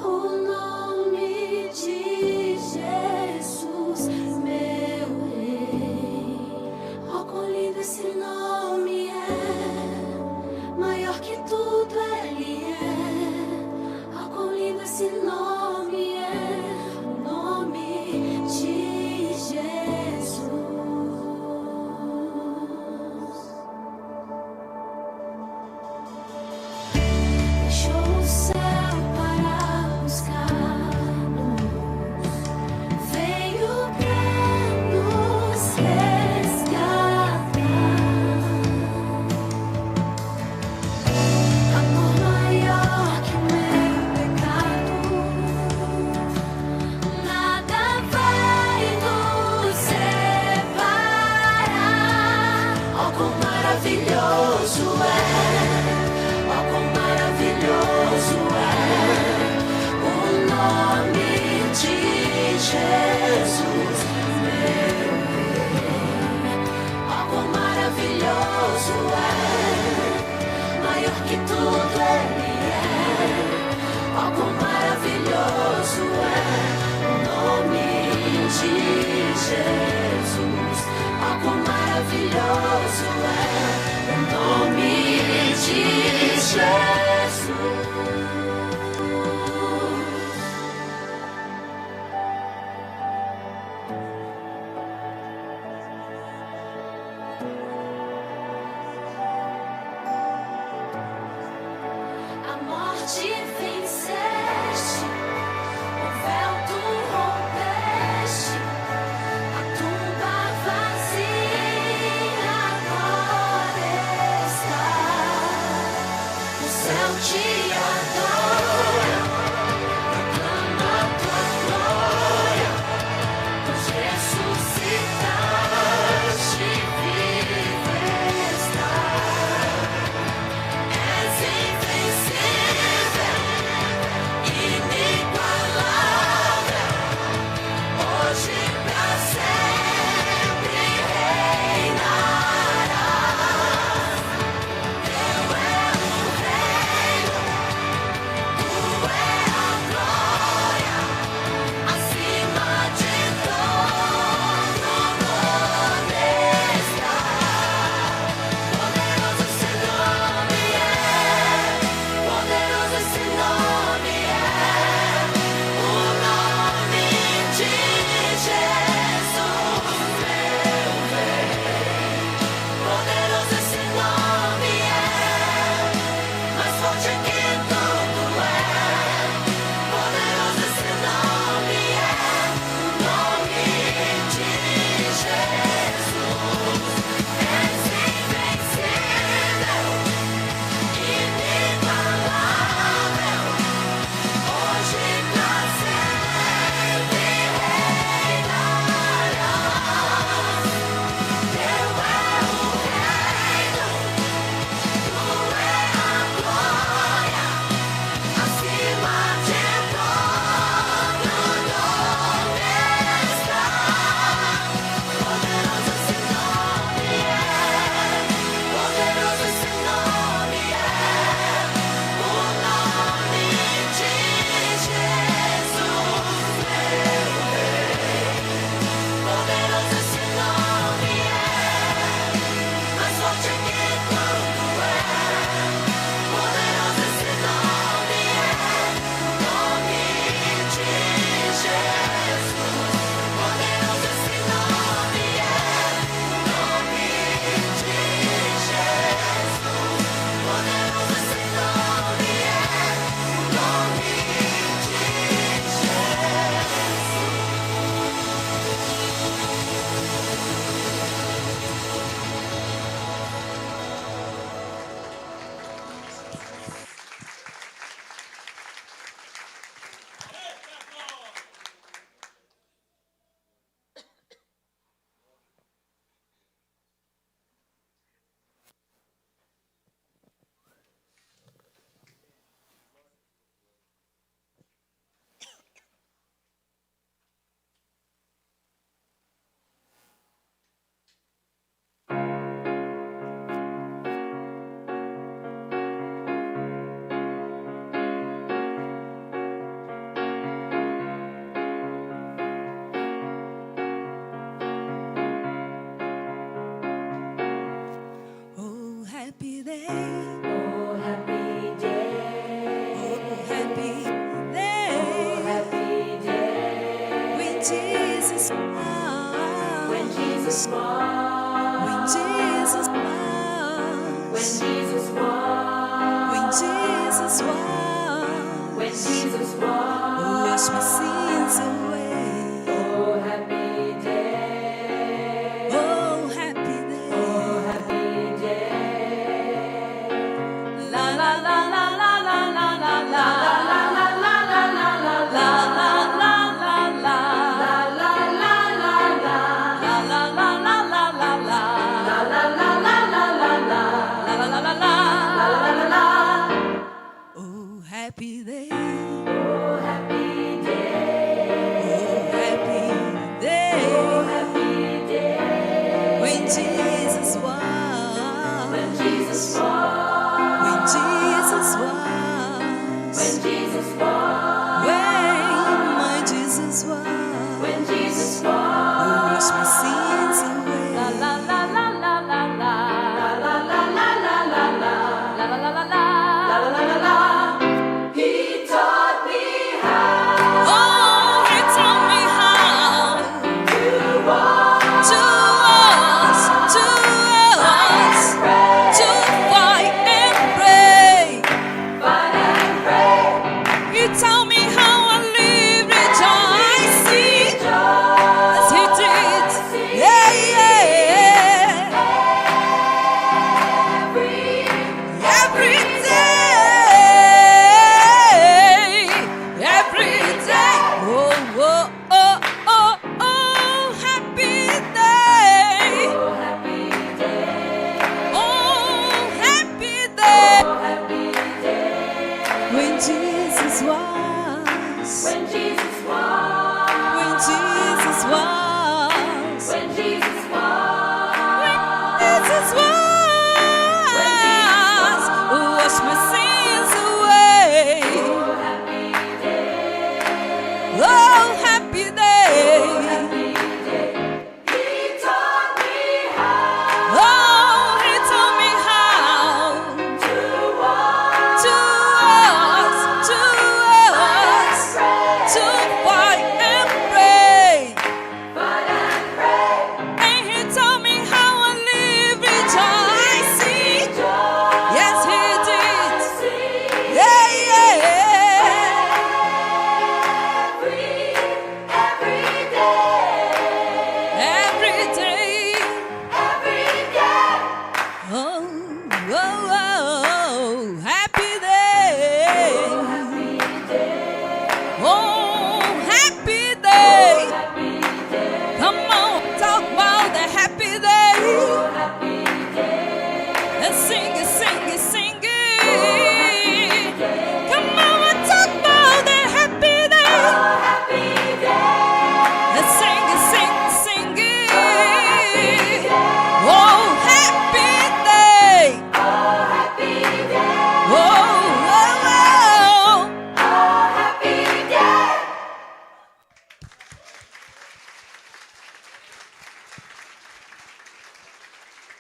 o nome de Jesus, meu Rei. Oh, quão lindo esse nome é, maior que tudo Ele é. Oh, quão lindo esse nome é, o nome de Jesus. Deixou o céu para buscar-nos, veio para nos resgatar. Amor maior que o meu pecado, nada vai nos separar. Oh, quão maravilhoso é! Oh, quão maravilhoso é o nome de Jesus, meu Rei. Oh, quão maravilhoso é, maior que tudo Ele é. Oh, quão maravilhoso é o nome de Jesus. Oh, quão maravilhoso é o nome de Jesus. A morte venceste, o véu tu rompeste, a tumba vazia agora está. O céu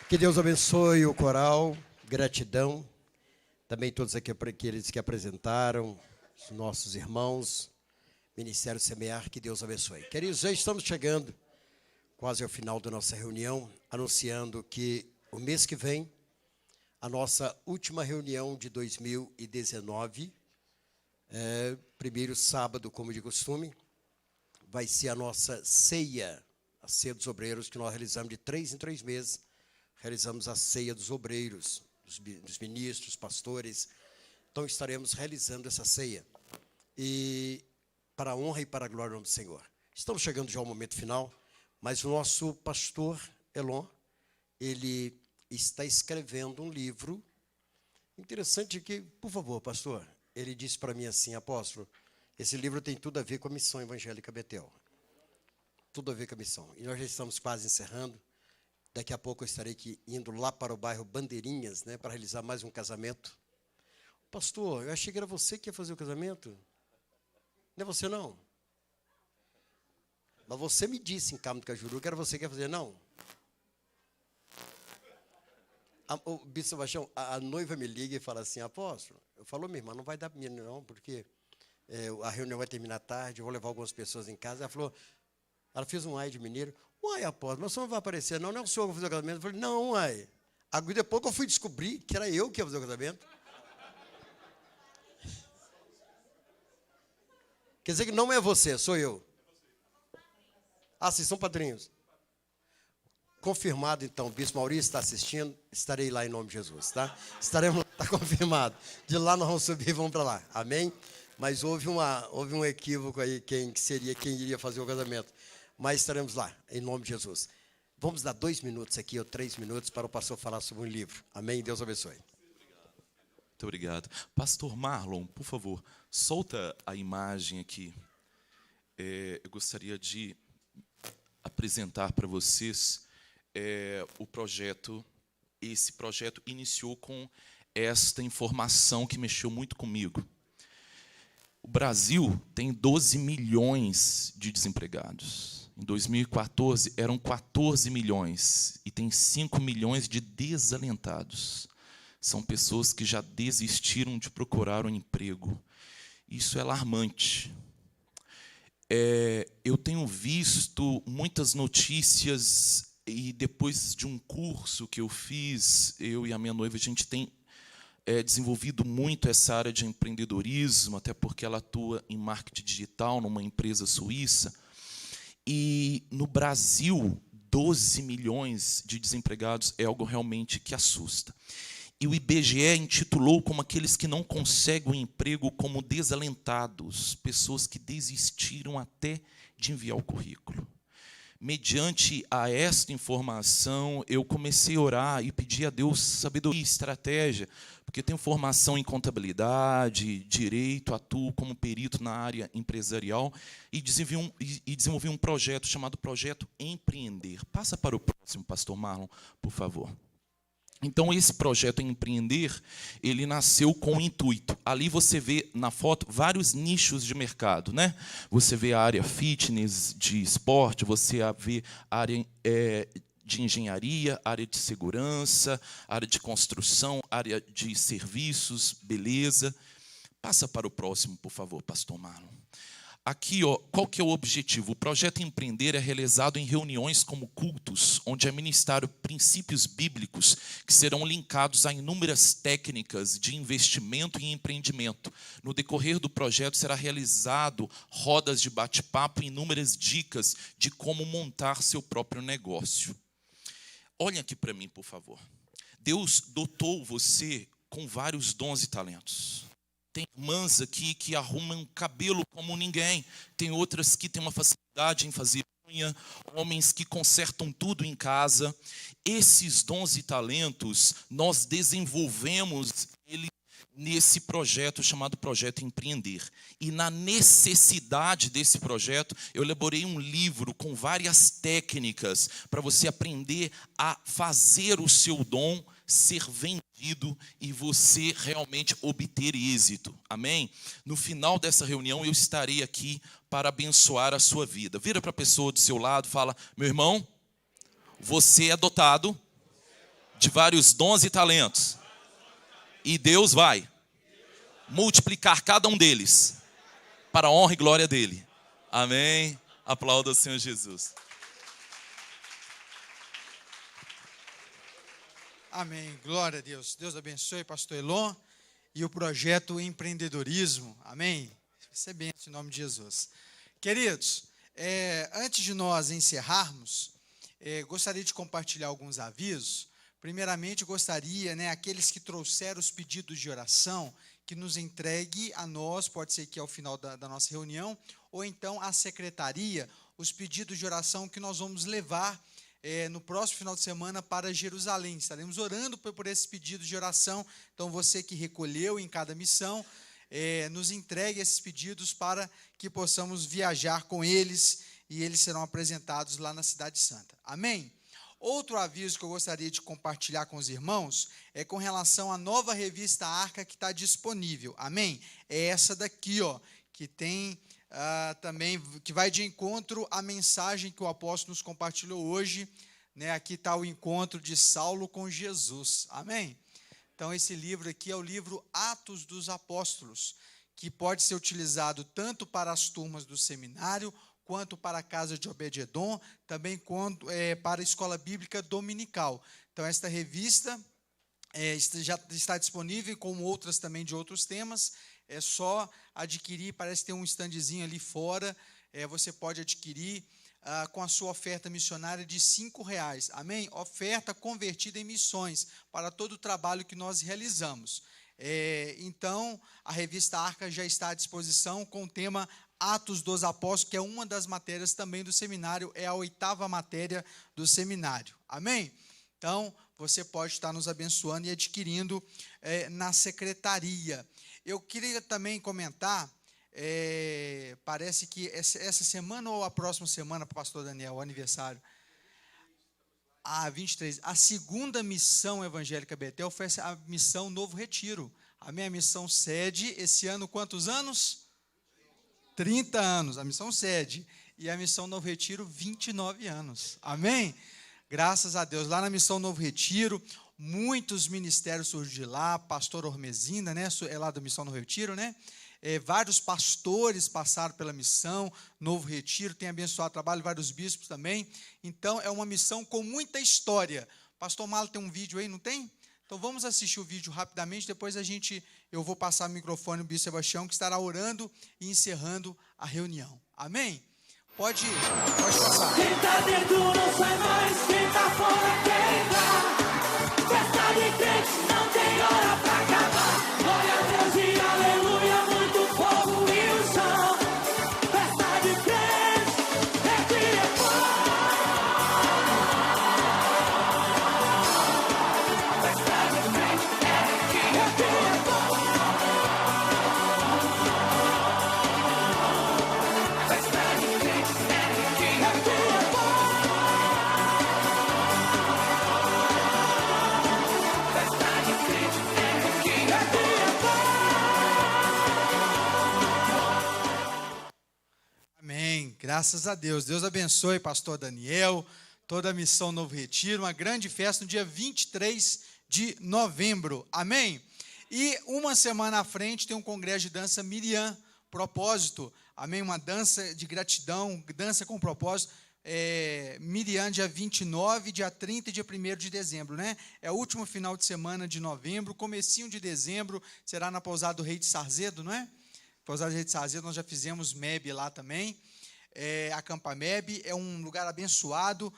Que Deus abençoe o coral, gratidão. Também todos aqueles que apresentaram, os nossos irmãos, Ministério Semear, que Deus abençoe. Queridos, já estamos chegando quase ao final da nossa reunião, anunciando que o mês que vem, a nossa última reunião de 2019, primeiro sábado, como de costume, vai ser a nossa ceia, a ceia dos obreiros, que nós realizamos de 3 em 3 meses. Realizamos a ceia dos obreiros, dos ministros, pastores. Então, estaremos realizando essa ceia. E para a honra e para a glória do nome do Senhor. Estamos chegando já ao momento final, mas o nosso pastor Elon, ele está escrevendo um livro. Interessante que, por favor, pastor, ele disse para mim assim: apóstolo, esse livro tem tudo a ver com a missão evangélica Betel. Tudo a ver com a missão. E nós já estamos quase encerrando. Daqui a pouco eu estarei aqui indo lá para o bairro Bandeirinhas, né, para realizar mais um casamento. Pastor, eu achei que era você que ia fazer o casamento. Não é você, não. Mas você me disse em Carmo do Cajuru que era você que ia fazer, não. O Bispo Sebastião, a noiva me liga e fala assim: apóstolo, eu falo, minha irmã, não vai dar para mim não, porque a reunião vai terminar tarde, eu vou levar algumas pessoas em casa. Ela falou, ela fez um ai de mineiro. Uai, apóstolo, mas o senhor não vai aparecer, não? Não é o senhor que vai fazer o casamento? Eu falei, não, uai. Agora, depois que eu fui descobrir que era eu que ia fazer o casamento. Quer dizer que não é você, sou eu. Ah, vocês são padrinhos. Confirmado, então, o Bispo Maurício está assistindo, estarei lá em nome de Jesus, tá? Estaremos, está confirmado. De lá nós vamos subir e vamos para lá, amém? Mas houve um equívoco aí, quem iria fazer o casamento. Mas estaremos lá, em nome de Jesus. Vamos dar 2 minutos aqui, ou 3 minutos, para o pastor falar sobre um livro. Amém? Deus abençoe. Muito obrigado. Pastor Marlon, por favor, solta a imagem aqui. Eu gostaria de apresentar para vocês o projeto. Esse projeto iniciou com esta informação que mexeu muito comigo. O Brasil tem 12 milhões de desempregados. Em 2014, eram 14 milhões. E tem 5 milhões de desalentados. São pessoas que já desistiram de procurar um emprego. Isso é alarmante. Eu tenho visto muitas notícias, e depois de um curso que eu fiz, eu e a minha noiva, a gente tem desenvolvido muito essa área de empreendedorismo, até porque ela atua em marketing digital numa empresa suíça. E no Brasil, 12 milhões de desempregados é algo realmente que assusta. E o IBGE intitulou como aqueles que não conseguem um emprego como desalentados, pessoas que desistiram até de enviar o currículo. Mediante a esta informação, eu comecei a orar e pedir a Deus sabedoria e estratégia, porque tenho formação em contabilidade, direito, atuo como perito na área empresarial e desenvolvi um projeto chamado Projeto Empreender. Passa para o próximo, pastor Marlon, por favor. Então, esse projeto Empreender, ele nasceu com o intuito. Ali você vê na foto vários nichos de mercado, né? Você vê a área fitness, de esporte, você vê a área de engenharia, área de segurança, área de construção, área de serviços, beleza. Passa para o próximo, por favor, pastor Marlon. Aqui, qual que é o objetivo? O projeto Empreender é realizado em reuniões como cultos, onde é ministrado princípios bíblicos que serão linkados a inúmeras técnicas de investimento e empreendimento. No decorrer do projeto será realizado rodas de bate-papo e inúmeras dicas de como montar seu próprio negócio. Olhem aqui para mim, por favor. Deus dotou você com vários dons e talentos. Tem irmãs aqui que arrumam cabelo como ninguém. Tem outras que têm uma facilidade em fazer unha. Homens que consertam tudo em casa. Esses dons e talentos, nós desenvolvemos ele nesse projeto chamado Projeto Empreender. E na necessidade desse projeto, eu elaborei um livro com várias técnicas para você aprender a fazer o seu dom ser vendido e você realmente obter êxito. Amém? No final dessa reunião, eu estarei aqui para abençoar a sua vida. Vira para a pessoa do seu lado e fala: meu irmão, você é dotado de vários dons e talentos. E Deus vai multiplicar cada um deles para a honra e glória dele. Amém. Aplauda o Senhor Jesus. Amém. Glória a Deus. Deus abençoe, pastor Elon, e o projeto Empreendedorismo. Amém. Isso é bênção em nome de Jesus. Queridos, antes de nós encerrarmos, gostaria de compartilhar alguns avisos. Primeiramente, gostaria, aqueles que trouxeram os pedidos de oração, que nos entregue a nós, pode ser que ao final da nossa reunião, ou então à secretaria, os pedidos de oração que nós vamos levar no próximo final de semana para Jerusalém. Estaremos orando por esses pedidos de oração. Então, você que recolheu em cada missão, nos entregue esses pedidos para que possamos viajar com eles e eles serão apresentados lá na Cidade Santa. Amém? Outro aviso que eu gostaria de compartilhar com os irmãos é com relação à nova revista Arca que está disponível. Amém? É essa daqui, que tem também, que vai de encontro à mensagem que o apóstolo nos compartilhou hoje. Aqui está o encontro de Saulo com Jesus. Amém? Então, esse livro aqui é o livro Atos dos Apóstolos, que pode ser utilizado tanto para as turmas do seminário, quanto para a casa de Obed-edom, também quanto para a escola bíblica dominical. Então, esta revista já está disponível, como outras também de outros temas. É só adquirir, parece ter um standzinho ali fora, você pode adquirir com a sua oferta missionária de R$5. Amém? Oferta convertida em missões, para todo o trabalho que nós realizamos. Então, a revista Arca já está à disposição com o tema Atos dos Apóstolos, que é uma das matérias também do seminário, é a 8ª matéria do seminário. Amém? Então, você pode estar nos abençoando e adquirindo na secretaria. Eu queria também comentar, parece que essa semana ou a próxima semana, para o pastor Daniel, o aniversário, 23, a segunda missão evangélica Betel foi a missão Novo Retiro. A minha missão sede, esse ano, quantos anos? 30 anos, a missão sede. E a missão Novo Retiro, 29 anos. Amém? Graças a Deus. Lá na missão Novo Retiro, muitos ministérios surgiram de lá. Pastor Ormezinda, é lá da missão Novo Retiro, vários pastores passaram pela missão Novo Retiro, tem abençoado o trabalho, vários bispos também. Então, é uma missão com muita história. Pastor Malo tem um vídeo aí, não tem? Então, vamos assistir o vídeo rapidamente, depois eu vou passar o microfone ao bispo Sebastião, que estará orando e encerrando a reunião. Amém? Pode passar. Quem tá dentro não sai mais, quem tá fora quer entrar. Festa de crente não tem hora pra acabar. Glória a Deus e aleluia, muito fogo e unção. Festa de crente, é fogo. Festa de crente, é fogo. Festa de crente, é fogo. Amém. Graças a Deus. Deus abençoe pastor Daniel, toda a missão Novo Retiro, uma grande festa no dia 23 de novembro. Amém? E uma semana à frente tem um congresso de dança Miriam, propósito. Amém? Uma dança de gratidão, dança com propósito. Miriam, dia 29, dia 30 e dia 1º de dezembro, É o último final de semana de novembro, comecinho de dezembro, será na Pousada do Rei de Sarzedo, Pousada do Rei de Sarzedo, nós já fizemos MEB lá também. Acampa MEB, é um lugar abençoado.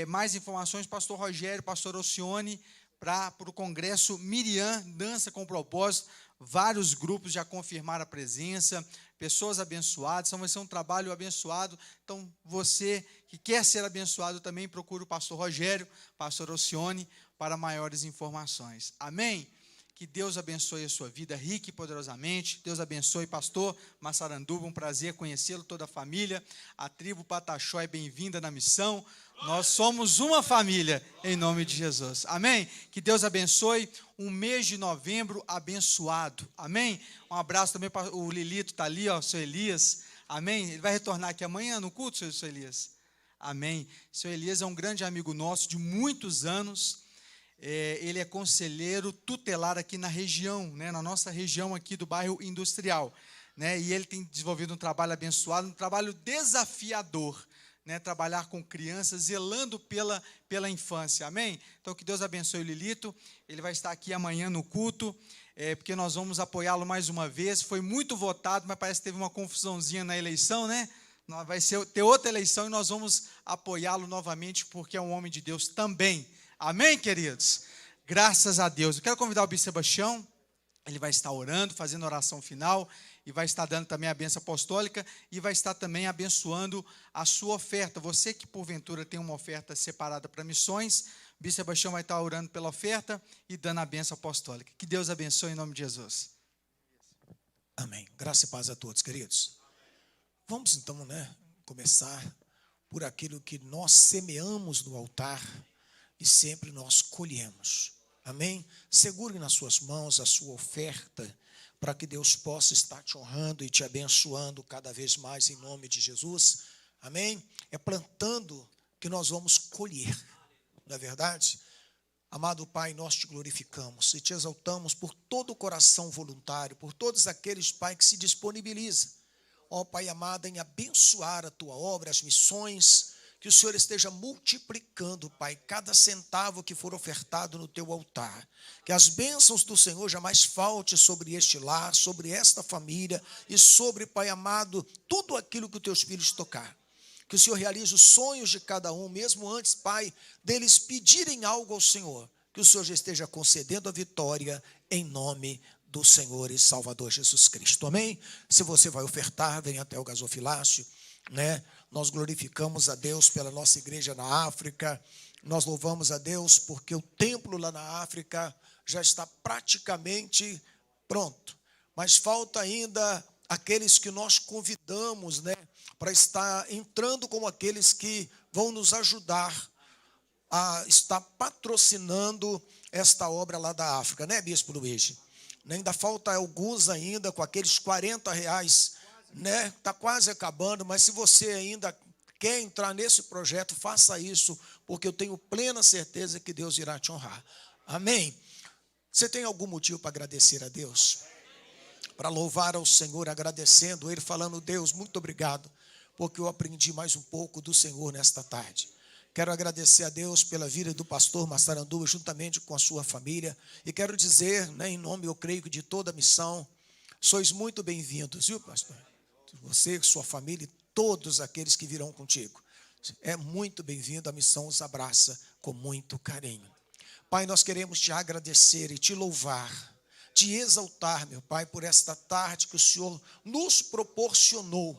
Mais informações, pastor Rogério, pastor Alcione, para o congresso Miriam, dança com propósito. Vários grupos já confirmaram a presença, pessoas abençoadas, então vai ser um trabalho abençoado. Então, você que quer ser abençoado também, procure o pastor Rogério, pastor Alcione, para maiores informações. Amém? Que Deus abençoe a sua vida rica e poderosamente. Deus abençoe pastor Massaranduba, um prazer conhecê-lo, toda a família. A tribo Pataxó é bem-vinda na missão. Nós somos uma família, em nome de Jesus. Amém? Que Deus abençoe um mês de novembro abençoado. Amém? Um abraço também para o Lilito, está ali, o seu Elias. Amém? Ele vai retornar aqui amanhã no culto, seu Elias? Amém? Seu Elias é um grande amigo nosso de muitos anos. ele é conselheiro tutelar aqui na região, né, na nossa região aqui do bairro Industrial, né, e ele tem desenvolvido um trabalho abençoado, um trabalho desafiador, né, trabalhar com crianças, zelando pela infância, amém? Então, que Deus abençoe o Lilito, ele vai estar aqui amanhã no culto, porque nós vamos apoiá-lo mais uma vez, foi muito votado, mas parece que teve uma confusãozinha na eleição, né? Vai ter outra eleição e nós vamos apoiá-lo novamente, porque é um homem de Deus também, amém, queridos? Graças a Deus. Eu quero convidar o Bispo Sebastião, ele vai estar orando, fazendo a oração final, e vai estar dando também a bênção apostólica, e vai estar também abençoando a sua oferta. Você que porventura tem uma oferta separada para missões, o Bispo Sebastião vai estar orando pela oferta e dando a bênção apostólica. Que Deus abençoe em nome de Jesus. Amém. Graça e paz a todos, queridos. Vamos então, começar por aquilo que nós semeamos no altar e sempre nós colhemos. Amém? Segure nas suas mãos a sua oferta, para que Deus possa estar te honrando e te abençoando cada vez mais em nome de Jesus. Amém? É plantando que nós vamos colher, não é verdade? Amado Pai, nós te glorificamos e te exaltamos por todo o coração voluntário, por todos aqueles, Pai, que se disponibilizam, ó Pai amado, em abençoar a tua obra, as missões, que o Senhor esteja multiplicando, Pai, cada centavo que for ofertado no teu altar. Que as bênçãos do Senhor jamais falte sobre este lar, sobre esta família e sobre, Pai amado, tudo aquilo que os teus filhos tocar. Que o Senhor realize os sonhos de cada um, mesmo antes, Pai, deles pedirem algo ao Senhor. Que o Senhor já esteja concedendo a vitória em nome do Senhor e Salvador Jesus Cristo. Amém? Se você vai ofertar, venha até o gasofilácio, né? Nós glorificamos a Deus pela nossa igreja na África, nós louvamos a Deus porque o templo lá na África já está praticamente pronto, mas falta ainda aqueles que nós convidamos, né, para estar entrando como aqueles que vão nos ajudar a estar patrocinando esta obra lá da África, né, Bispo Luiz? Ainda falta alguns ainda com aqueles R$40, né? Está quase acabando, mas se você ainda quer entrar nesse projeto, faça isso, porque eu tenho plena certeza que Deus irá te honrar. Amém? Você tem algum motivo para agradecer a Deus? Para louvar ao Senhor, agradecendo Ele, falando: Deus, muito obrigado, porque eu aprendi mais um pouco do Senhor nesta tarde. Quero agradecer a Deus pela vida do pastor Massaranduba, juntamente com a sua família, e quero dizer, né, em nome, eu creio que de toda a missão, sois muito bem-vindos, viu, pastor? Você, sua família e todos aqueles que virão contigo. É muito bem-vindo, a missão os abraça com muito carinho. Pai, nós queremos te agradecer e te louvar, te exaltar, meu Pai, por esta tarde que o Senhor nos proporcionou.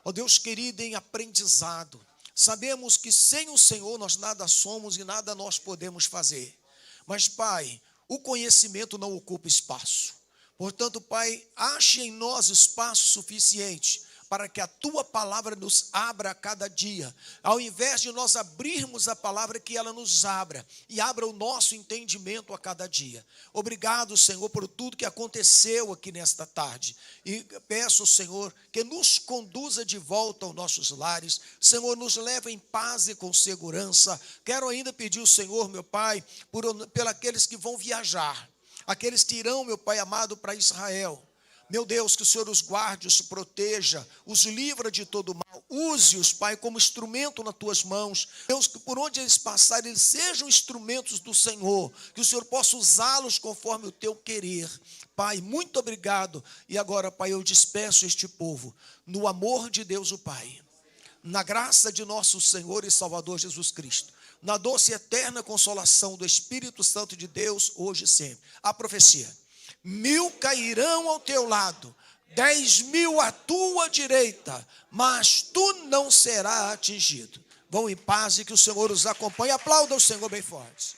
Ó Deus querido, em aprendizado. Sabemos que sem o Senhor nós nada somos e nada nós podemos fazer. Mas, Pai, o conhecimento não ocupa espaço. Portanto, Pai, ache em nós espaço suficiente para que a Tua palavra nos abra a cada dia. Ao invés de nós abrirmos a palavra, que ela nos abra e abra o nosso entendimento a cada dia. Obrigado, Senhor, por tudo que aconteceu aqui nesta tarde. E peço, Senhor, que nos conduza de volta aos nossos lares. Senhor, nos leve em paz e com segurança. Quero ainda pedir ao Senhor, meu Pai, por aqueles que vão viajar. Aqueles que irão, meu Pai amado, para Israel. Meu Deus, que o Senhor os guarde, os proteja, os livra de todo mal. Use-os, Pai, como instrumento nas Tuas mãos. Deus, que por onde eles passarem, eles sejam instrumentos do Senhor. Que o Senhor possa usá-los conforme o Teu querer. Pai, muito obrigado. E agora, Pai, eu despeço este povo no amor de Deus o Pai. Na graça de nosso Senhor e Salvador Jesus Cristo. Na doce e eterna consolação do Espírito Santo de Deus, hoje e sempre. A profecia: 1000 cairão ao teu lado, 10.000 à tua direita, mas tu não serás atingido. Vão em paz e que o Senhor os acompanhe. Aplauda o Senhor bem forte.